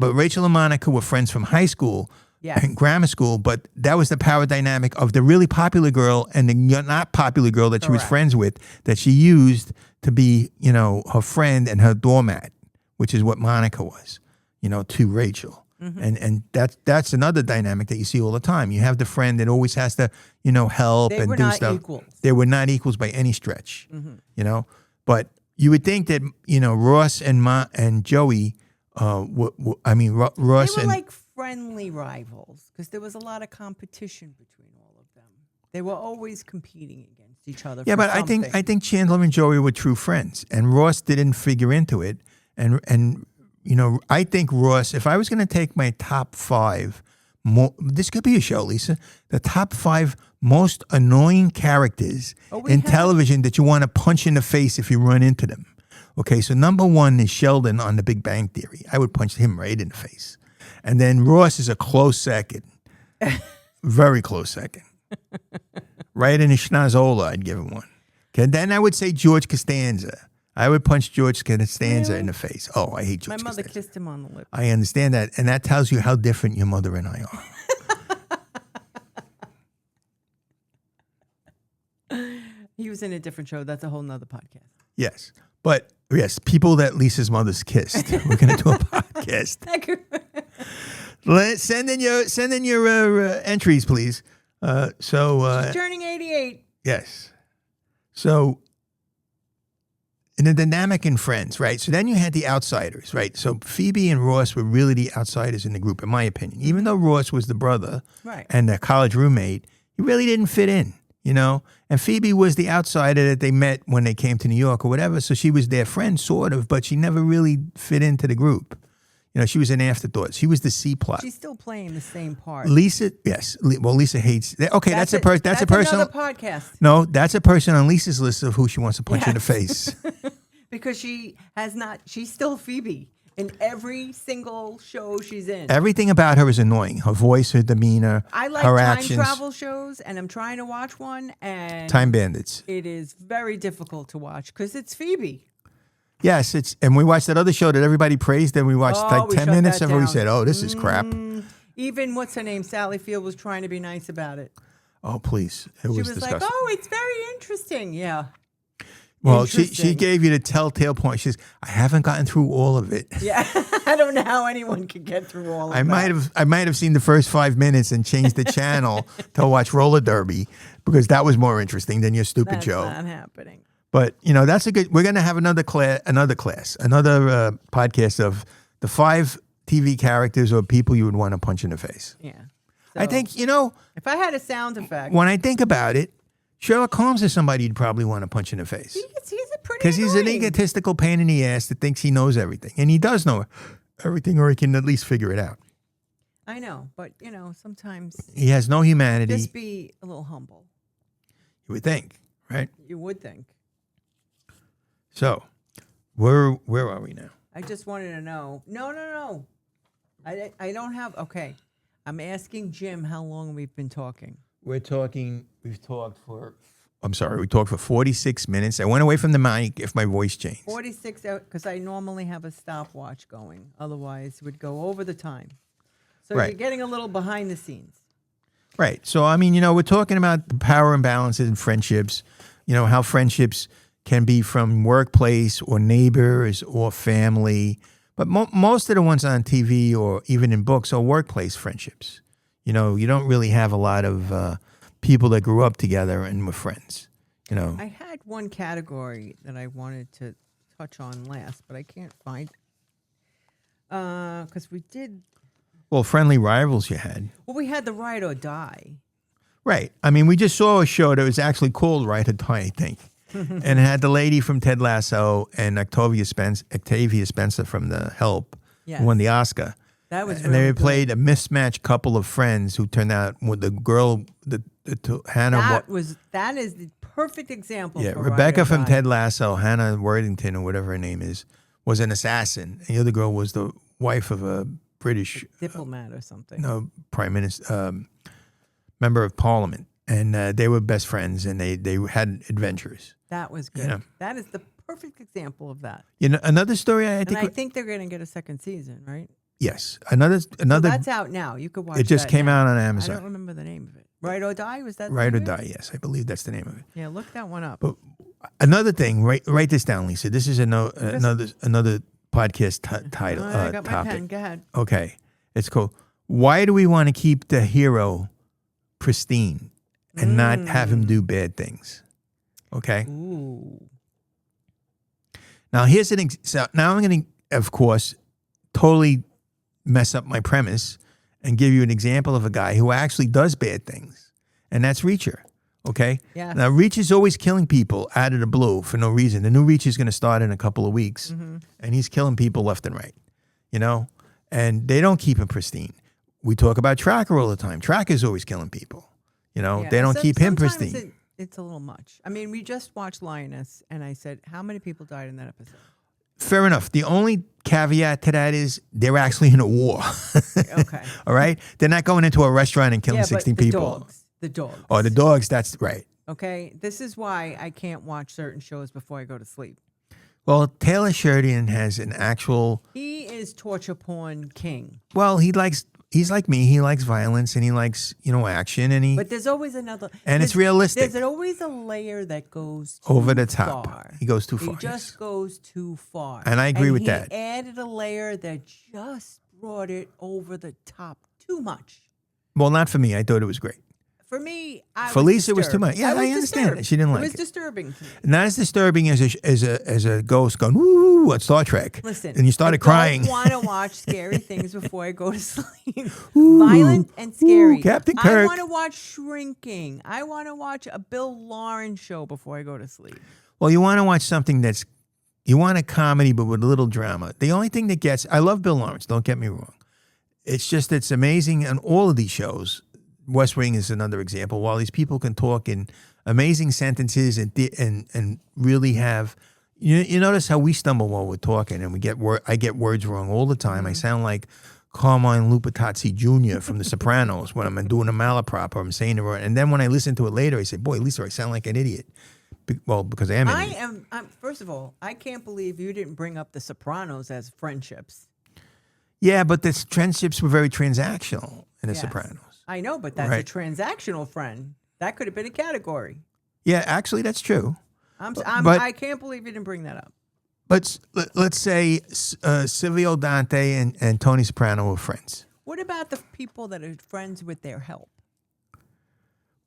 and Monica were friends from high school Yes. and grammar school, but that was the power dynamic of the really popular girl and the not popular girl that she was Correct. friends with that she used to be, her friend and her doormat, which is what Monica was, to Rachel. And that's another dynamic that you see all the time. You have the friend that always has to, help They and were do not stuff. equals. They were not equals by any stretch, But you would think that, Ross and Joey, Ross They were and like friendly rivals because there was a lot of competition between all of them. They were always competing against each other. yeah, for but something. I think Chandler and Joey were true friends, and Ross didn't figure into it. And I think Ross. If I was going to take my top 5, this could be a show, Lisa. The top 5 most annoying characters in television that you want to punch in the face if you run into them. Okay, so number 1 is Sheldon on The Big Bang Theory. I would punch him right in the face. And then Ross is a close second. Very close second. Right in his schnozola, I'd give him one. Okay, then I would say George Costanza. I would punch George Costanza in the face. Oh, I hate George My mother Costanza. kissed him on the lip. I understand that. And that tells you how different your mother and I are. He was in a different show. That's a whole nother podcast. Yes. But yes, people that Lisa's mother's kissed. We're going to do a podcast. Send in your entries, please. She's turning 88. Yes. So in the dynamic in Friends, right? So then you had the outsiders, right? So Phoebe and Ross were really the outsiders in the group, in my opinion. Even though Ross was the brother Right. and the college roommate, he really didn't fit in, you know? And Phoebe was the outsider that they met when they came to New York or whatever. So she was their friend, sort of, but she never really fit into the group. You know, she was an afterthought. She was the C plot. She's still playing the same part. Lisa, yes. Well, Lisa hates. Okay, that's a person. That's a person. Another podcast. No, that's a person on Lisa's list of who she wants to punch in the Yes. face. Because she has not. She's still Phoebe in every single show she's in. Everything about her is annoying. Her voice, her demeanor, I like her time actions. travel shows, and I'm trying to watch one, and Time Bandits. it is very difficult to watch because it's Phoebe. Yes, and we watched that other show that everybody praised. Then we watched like we 10 shut minutes that and we down. said, "Oh, this is crap." Even what's her name, Sally Field, was trying to be nice about it. Oh, please, it She was was disgusting. like, "Oh, it's very interesting." Yeah. Well, she Interesting. gave you the telltale point. She says, "I haven't gotten through all of it. Yeah, I don't know how anyone could get through all of I that. might have seen the first 5 minutes and changed the channel to watch roller derby because that was more interesting than your stupid That's show." not happening. But you know, that's a good. We're going to have another podcast of the 5 TV characters or people you would want to punch in the face. Yeah. I So, think, you know, if I had a sound effect, when I think about it, Sherlock Holmes is somebody you'd probably want to punch in the face he's a pretty because he's an annoying. egotistical pain in the ass that thinks he knows everything, and he does know everything, or he can at least figure it out. I know, but you know, sometimes He has no humanity. just be a little humble. You would think, right? You would think. So, where are we now? I just wanted to know. No. I don't have. Okay, I'm asking Jim how long we've been talking. We talked for 46 minutes. I went away from the mic if my voice changed. 46, because I normally have a stopwatch going. Otherwise, it would go over the time. So Right. you're getting a little behind the scenes. Right. So, I mean, you know, we're talking about the power imbalances in friendships, you know, how friendships can be from workplace or neighbors or family. But most of the ones on TV or even in books are workplace friendships. You know, you don't really have a lot of people that grew up together and were friends, you know. I had one category that I wanted to touch on last, but I can't find it. Because we did. Well, friendly rivals you had. Well, we had the ride or die. Right. I mean, we just saw a show that was actually called Right or Die, I think. And it had the lady from Ted Lasso and Octavia Spencer from The Help, Yes. who won the Oscar. That was And really they good. played a mismatched couple of friends who turned out with the girl, Hannah. That is the perfect example. Yeah, for Ride Rebecca or from Die. Ted Lasso, Hannah Worthington or whatever her name is, was an assassin. And the other girl was the wife of a British Diplomat or something. prime minister, member of parliament. And they were best friends, and they had adventures. That was good. Yeah. That is the perfect example of that. You know, another story I And think. I think they're going to get a second season, right? Yes, another. So that's out now. You could watch It just that came now. out on I Amazon. don't remember the name of it. Ride or Die? Was that the Right or name of it? Die. Yes, I believe that's the name of it. Yeah, look that one up. But another thing, write this down, Lisa. This is another podcast title I got my topic. pen. Go ahead. Okay, it's called "Why Do We Want to Keep the Hero Pristine and Not Have Him Do Bad Things?" Okay. Ooh. Now here's so now I'm going to, of course, totally mess up my premise and give you an example of a guy who actually does bad things, and that's Reacher. Okay. Yeah. Now Reach is always killing people out of the blue for no reason. The new Reach is going to start in a couple of weeks, and he's killing people left and right. You know, and they don't keep him pristine. We talk about Tracker all the time. Tracker's always killing people. You know, Yeah, they don't keep him sometimes pristine. It's a little much. I mean, we just watched Lioness, and I said, how many people died in that episode? Fair enough. The only caveat to that is they're actually in a war. Okay. All right? They're not going into a restaurant and killing Yeah, 16 but the people. The dogs. Oh, the dogs, that's right. Okay. This is why I can't watch certain shows before I go to sleep. Well, Taylor Sheridan has an actual, He is torture porn king. well, he's like me. He likes violence and he likes, action and But there's always another. And it's there's- realistic. There's always a layer that goes too over the top. far. He goes too far. He just goes too far. And I agree with he that. Added a layer that just brought it over the top too much. Well, not for me. I thought it was great. For me, I For was Lisa, it was too disturbed. much. Yeah, I understand disturbed. that. She didn't like It was it. disturbing to me. Not as disturbing as a ghost going woo at Star Trek. Listen, and you started I crying. don't want to watch scary things before I go to sleep. Violent and scary. Captain I Kirk. want to watch Shrinking. I want to watch a Bill Lawrence show before I go to sleep. Well, you want to watch something you want a comedy but with a little drama. The only thing that I love Bill Lawrence. Don't get me wrong. It's just it's amazing on all of these shows. West Wing is another example. While these people can talk in amazing sentences and really have, you notice how we stumble while we're talking and I get words wrong all the time. I sound like Carmine Lupatazzi Jr. from The Sopranos when I'm doing a malaprop or I'm saying it wrong. And then when I listen to it later, I say, boy, Lisa, I sound like an idiot. Well, because I am an idiot. First of all, I can't believe you didn't bring up The Sopranos as friendships. Yeah, but the friendships were very transactional in The Yes. Sopranos. I know, but that's Right. a transactional friend. That could have been a category. Yeah, actually, that's true. I can't believe you didn't bring that up. Let's say Silvio Dante and Tony Soprano were friends. What about the people that are friends with their help?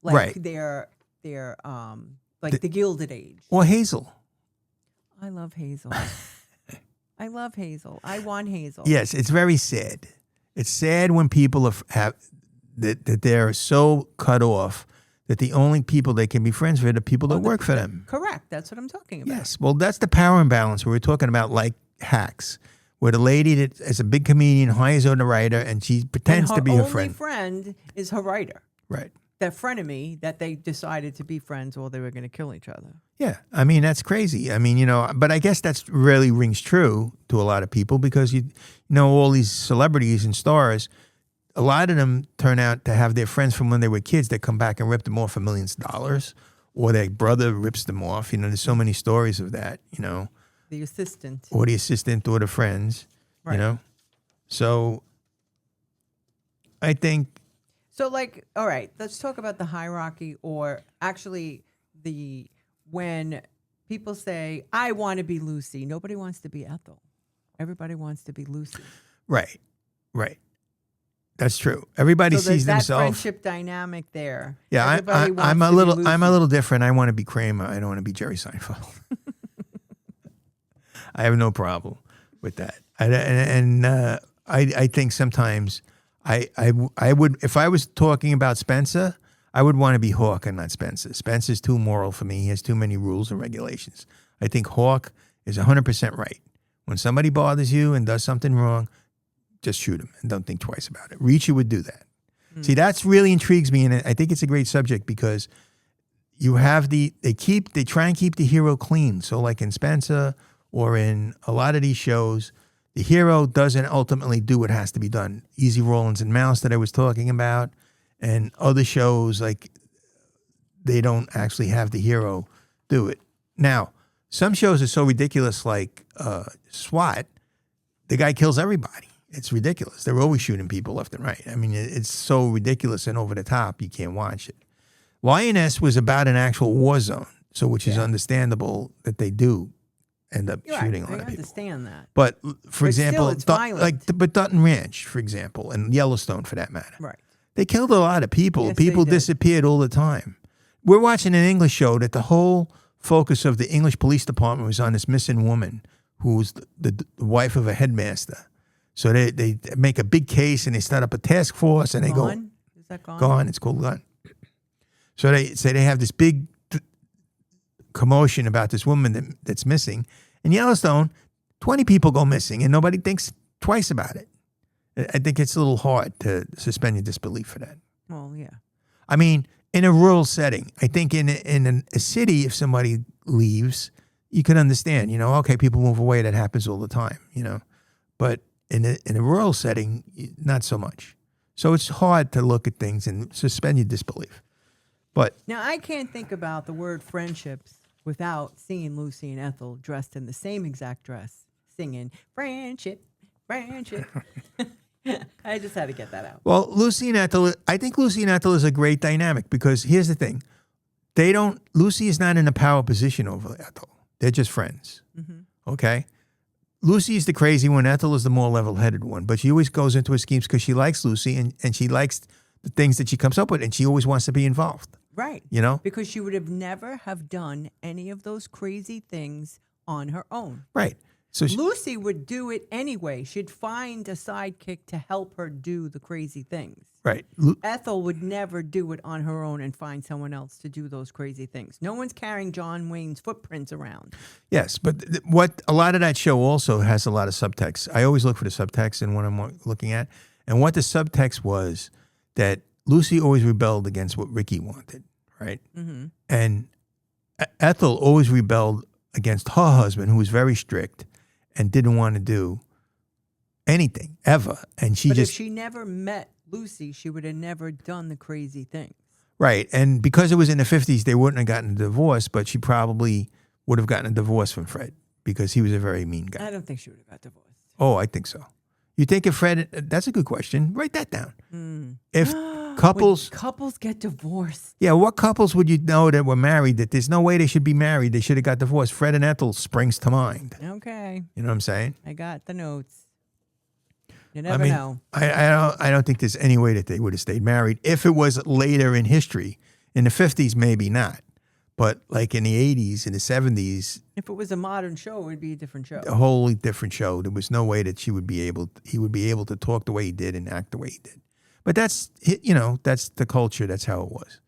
Like Right. they're like the Gilded Age. Or Hazel. I love Hazel. I love Hazel. I want Hazel. Yes, it's very sad. It's sad when people that they're so cut off that the only people they can be friends with are people that work for them. Correct. That's what I'm talking about. Yes. Well, that's the power imbalance where we're talking about like Hacks, where the lady that is a big comedian hires her to writer and she pretends to be her only friend. friend is her writer. Right. That frenemy that they decided to be friends while they were going to kill each other. Yeah. I mean, that's crazy. I mean, but I guess that's really rings true to a lot of people because you know all these celebrities and stars, a lot of them turn out to have their friends from when they were kids that come back and rip them off for millions of dollars, or their brother rips them off. There's so many stories of that, The assistant. or the assistant or the friends, Right. So I think. So, all right, let's talk about the hierarchy, or actually when people say, I want to be Lucy, nobody wants to be Ethel. Everybody wants to be Lucy. Right. That's true. Everybody So there's sees that themselves. friendship dynamic there. Yeah, Everybody wants I'm a to be little Lucy. different. I want to be Kramer. I don't want to be Jerry Seinfeld. I have no problem with that. I think sometimes I would, if I was talking about Spencer, I would want to be Hawk and not Spencer. Spencer's too moral for me. He has too many rules and regulations. I think Hawk is 100% right. When somebody bothers you and does something wrong, just shoot him and don't think twice about it. Reacher would do that. See, that's really intrigues me, and I think it's a great subject because you have they try and keep the hero clean. So like in Spencer or in a lot of these shows, the hero doesn't ultimately do what has to be done. Easy Rollins and Mouse that I was talking about, and other shows, like they don't actually have the hero do it. Now, some shows are so ridiculous, like SWAT, the guy kills everybody. It's ridiculous. They're always shooting people left and right. I mean, it's so ridiculous and over the top, you can't watch it. Lioness was about an actual war zone, which is understandable that they do end up shooting a lot of people. I understand that. But for example, still, it's violent. but Dutton Ranch, for example, and Yellowstone for that matter. Right. They killed a lot of people. Yes, People they did. disappeared all the time. We're watching an English show that the whole focus of the English police department was on this missing woman who was the wife of a headmaster. So they make a big case and they start up a task force and they Gone? Is that gone? Gone. It's called Gone. So they say they have this big commotion about this woman that's missing. In Yellowstone, 20 people go missing and nobody thinks twice about it. I think it's a little hard to suspend your disbelief for that. Well, yeah. I mean, in a rural setting, I think in a city, if somebody leaves, you can understand, okay, people move away. That happens all the time, But in a rural setting, not so much. So it's hard to look at things and suspend your disbelief. But Now, I can't think about the word friendships without seeing Lucy and Ethel dressed in the same exact dress, singing friendship, friendship. I just had to get that out. well, Lucy and Ethel, I think Lucy and Ethel is a great dynamic because here's the thing. Lucy is not in a power position over Ethel. They're just friends. Mm-hmm. Okay? Lucy is the crazy one. Ethel is the more level-headed one. But she always goes into her schemes because she likes Lucy and she likes the things that she comes up with, and she always wants to be involved. Right. You know? Because she would have never have done any of those crazy things on her own. Right. So Lucy would do it anyway. She'd find a sidekick to help her do the crazy things. right. Ethel would never do it on her own and find someone else to do those crazy things. No one's carrying John Wayne's footprints around. Yes, but what a lot of that show also has a lot of subtext. I always look for the subtext in what I'm looking at. And what the subtext was that Lucy always rebelled against what Ricky wanted, right? Mm-hmm. And Ethel always rebelled against her husband, who was very strict and didn't want to do anything ever. And If she never met Lucy, she would have never done the crazy things. Right. And because it was in the 50s, they wouldn't have gotten a divorce, but she probably would have gotten a divorce from Fred because he was a very mean guy. I don't think she would have got divorced. Oh, I think so. You think if Fred, that's a good question. Write that down. If couples, When couples get divorced. yeah, what couples would you know that were married that there's no way they should be married? They should have got divorced. Fred and Ethel springs to mind. Okay. You know what I'm saying? I got the notes. You never know. I don't think there's any way that they would have stayed married if it was later in history. In the 50s, maybe not. But like in the 80s, in the 70s, If it was a modern show, it would be a different show. a wholly different show. There was no way that he would be able to talk the way he did and act the way he did. But that's the culture. That's how it was.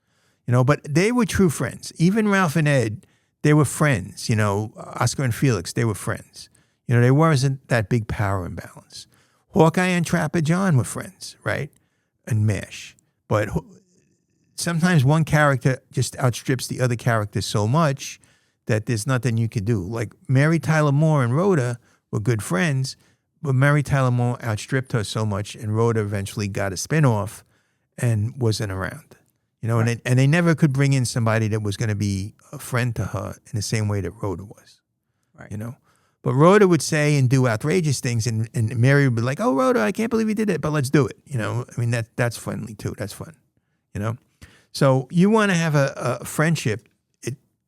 But they were true friends. Even Ralph and Ed, they were friends. Oscar and Felix, they were friends. There wasn't that big power imbalance. Hawkeye and Trapper John were friends, right? And MASH. But sometimes one character just outstrips the other character so much that there's nothing you could do. Like Mary Tyler Moore and Rhoda were good friends, but Mary Tyler Moore outstripped her so much, and Rhoda eventually got a spinoff and wasn't around. Right. And they never could bring in somebody that was going to be a friend to her in the same way that Rhoda was. Right. But Rhoda would say and do outrageous things, and Mary would be like, "Oh, Rhoda, I can't believe you did it, but let's do it." That's friendly too. That's fun. So you want to have a friendship.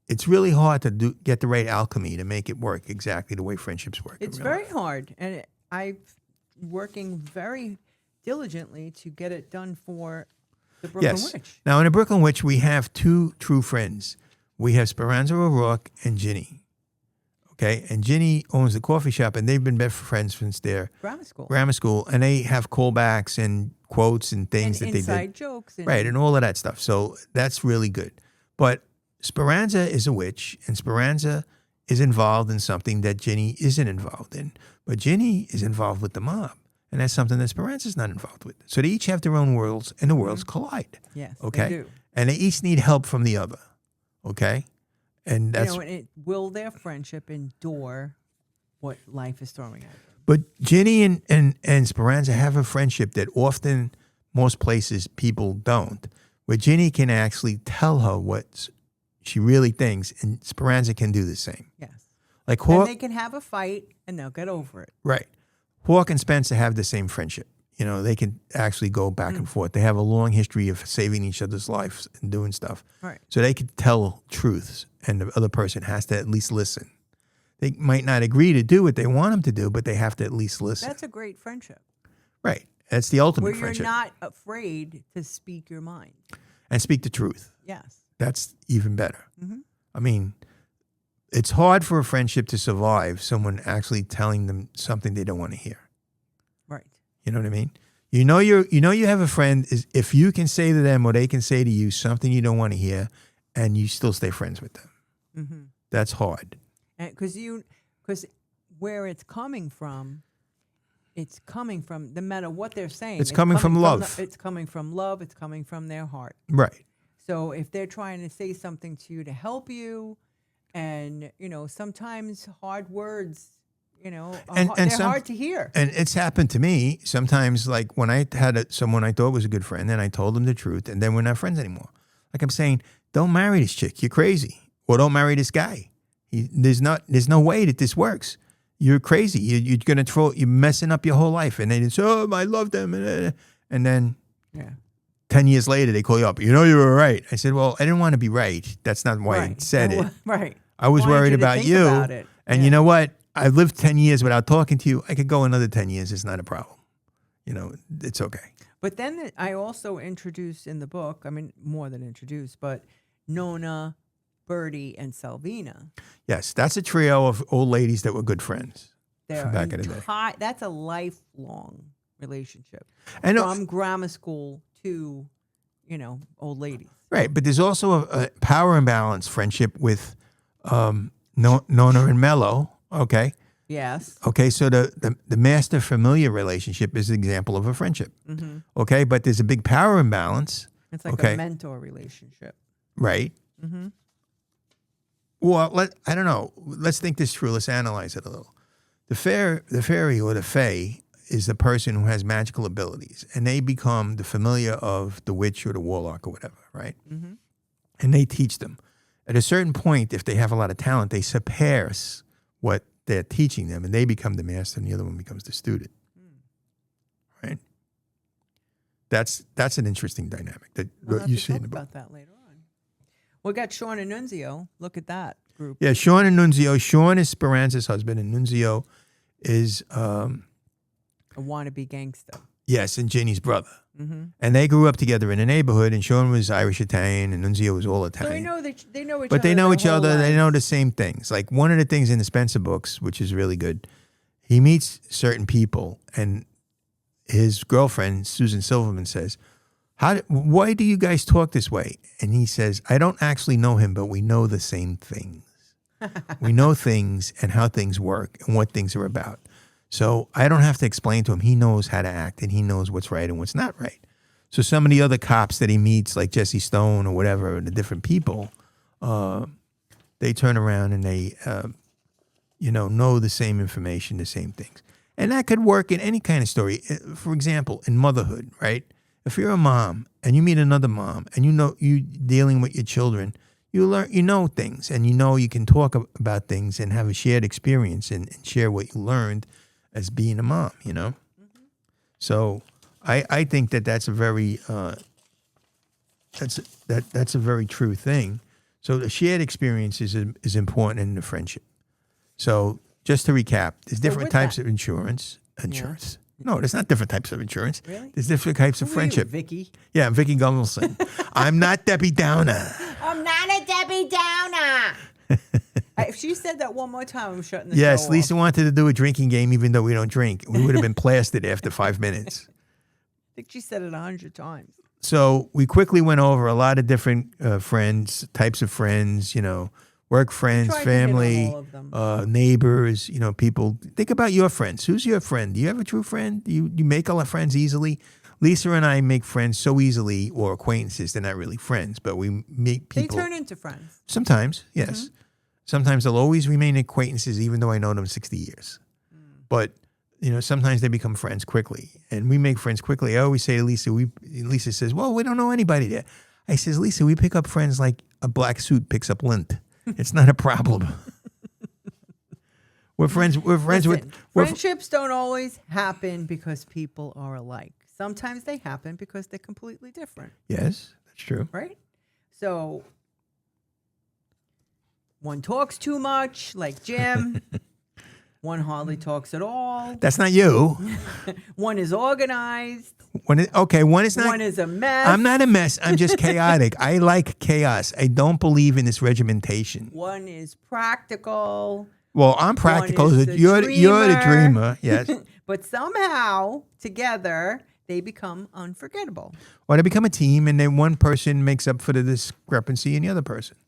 It's really hard to get the right alchemy to make it work exactly the way friendships work. It's very hard. And I'm working very diligently to get it done for the Brooklyn Witch. Now, in the Brooklyn Witch, we have two true friends. We have Speranza O'Rourke and Ginny. Okay, and Ginny owns the coffee shop, and they've been best friends since their grammar school, and they have callbacks and quotes and things and that they did. inside jokes. And all of that stuff. So that's really good. But Speranza is a witch, and Speranza is involved in something that Ginny isn't involved in. But Ginny is involved with the mob, and that's something that Speranza's not involved with. So they each have their own worlds, and the worlds collide. Yes, okay? they do. And they each need help from the other. Okay? And that's will their friendship endure what life is throwing at them? But Ginny and Speranza have a friendship that often most places people don't, where Ginny can actually tell her what she really thinks, and Speranza can do the same. Yes. Like And they can have a fight, and they'll get over it. Right. Hawk and Spencer have the same friendship. They can actually go back and forth. They have a long history of saving each other's lives and doing stuff. Right. So they can tell truths, and the other person has to at least listen. They might not agree to do what they want them to do, but they have to at least listen. That's a great friendship. Right. That's the ultimate Where you're friendship. not afraid to speak your mind. And speak the truth. Yes. That's even better. Mm-hmm. I mean, it's hard for a friendship to survive someone actually telling them something they don't want to hear. Right. You know what I mean? You have a friend is if you can say to them or they can say to you something you don't want to hear, and you still stay friends with them. Mm-hmm. That's hard. Because where it's coming from no matter what they're saying. It's coming from love. It's coming from love. It's coming from their heart. Right. So if they're trying to say something to you to help you, and sometimes hard words, they're hard to hear. And it's happened to me sometimes, like when I had someone I thought was a good friend, and I told them the truth, and then we're not friends anymore. Like I'm saying, don't marry this chick. You're crazy. Or don't marry this guy. There's no way that this works. You're crazy. You're messing up your whole life. And they say, "Oh, I love them," and then 10 years later they call you up. You were right. I said, "Well, I didn't want to be right. That's not why I said it. Right. I was worried about you. And you know what? I've lived 10 years without talking to you. I could go another 10 years. It's not a problem. It's okay." But then I also introduced in the book, I mean, more than introduced, but Nona, Bertie, and Salvina. Yes, that's a trio of old ladies that were good friends from back in the day. That's a lifelong relationship. And from grammar school to, old ladies. Right, but there's also a power imbalance friendship with Nona and Mello, okay? Yes. Okay, so the master familiar relationship is an example of a friendship. Mm-hmm. Okay, but there's a big power imbalance. It's like a mentor relationship. Right. Mm-hmm. Well, I don't know. Let's think this through. Let's analyze it a little. The fairy or the fae is the person who has magical abilities, and they become the familiar of the witch or the warlock or whatever, right? Mm-hmm. And they teach them. At a certain point, if they have a lot of talent, they surpass what they're teaching them, and they become the master, and the other one becomes the student. Right? That's an interesting dynamic that you see in the book. About that later on. We got Sean and Nunzio. Look at that group. Yeah, Sean and Nunzio. Sean is Speranza's husband, and Nunzio is a wannabe gangster. Yes, and Ginny's brother. Mm-hmm. And they grew up together in a neighborhood, and Sean was Irish Italian, and Nunzio was all Italian. So they know each other. But they know each other. Lives. They know the same things. Like one of the things in the Spencer books, which is really good, he meets certain people, and his girlfriend, Susan Silverman, says, why do you guys talk this way? And he says, I don't actually know him, but we know the same things. We know things and how things work and what things are about. So I don't have to explain to him. He knows how to act, and he knows what's right and what's not right. So some of the other cops that he meets, like Jesse Stone or whatever, the different people, they turn around and they, know the same information, the same things. And that could work in any kind of story. For example, in motherhood, right? If you're a mom and you meet another mom and you dealing with your children, you know things, and you can talk about things and have a shared experience and share what you learned as being a mom, Mm-hmm. So I think that's a very that's a very true thing. So the shared experience is important in the friendship. So just to recap, there's different types of insurance. Yeah. No, there's not different types of insurance. Really? There's different types of friendship. Vicky? Yeah, I'm Vicky Gumelson. I'm not Debbie Downer. I'm not a Debbie Downer. If she said that one more time, I'm shutting the show Yes, off. Lisa wanted to do a drinking game even though we don't drink. We would have been plastered after 5 minutes. I think she said it 100 times. So we quickly went over a lot of different friends, types of friends, work friends, family, neighbors, people. Think about your friends. Who's your friend? Do you have a true friend? You make a lot of friends easily? Lisa and I make friends so easily, or acquaintances. They're not really friends, but we meet people. They turn into friends. Sometimes, yes. Mm-hmm. Sometimes they'll always remain acquaintances even though I know them 60 years. But, sometimes they become friends quickly. And we make friends quickly. I always say to Lisa, Lisa says, well, we don't know anybody there. I says, Lisa, we pick up friends like a black suit picks up lint. It's not a problem. We're friends with... Friendships don't always happen because people are alike. Sometimes they happen because they're completely different. Yes, that's true. Right? So... one talks too much, like Jim. One hardly talks at all. That's not you. One is organized. One is not. One is a mess. I'm not a mess. I'm just chaotic. I like chaos. I don't believe in this regimentation. One is practical. Well, I'm practical. You're the dreamer. Yes. But somehow, together, they become unforgettable. Or they become a team, and then one person makes up for the discrepancy in the other person.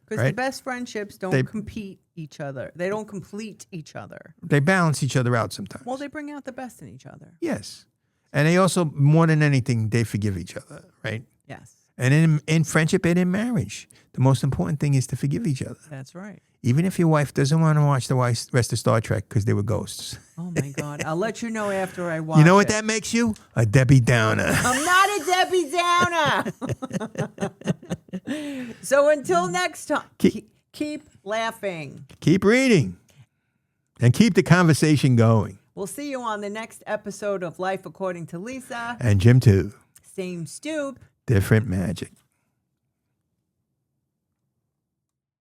Because the best friendships don't compete each other. They don't complete each other. They balance each other out sometimes. Well, they bring out the best in each other. Yes. And they also, more than anything, they forgive each other, right? Yes. And in friendship and in marriage, the most important thing is to forgive each other. That's right. Even if your wife doesn't want to watch the rest of Star Trek because they were ghosts. Oh, my God. I'll let you know after I watch You know what that makes you? A Debbie Downer. I'm not a Debbie Downer. So until next time, keep laughing. Keep reading. And keep the conversation going. We'll see you on the next episode of Life According to Lisa. And Jim, too. Same stoop. Different magic.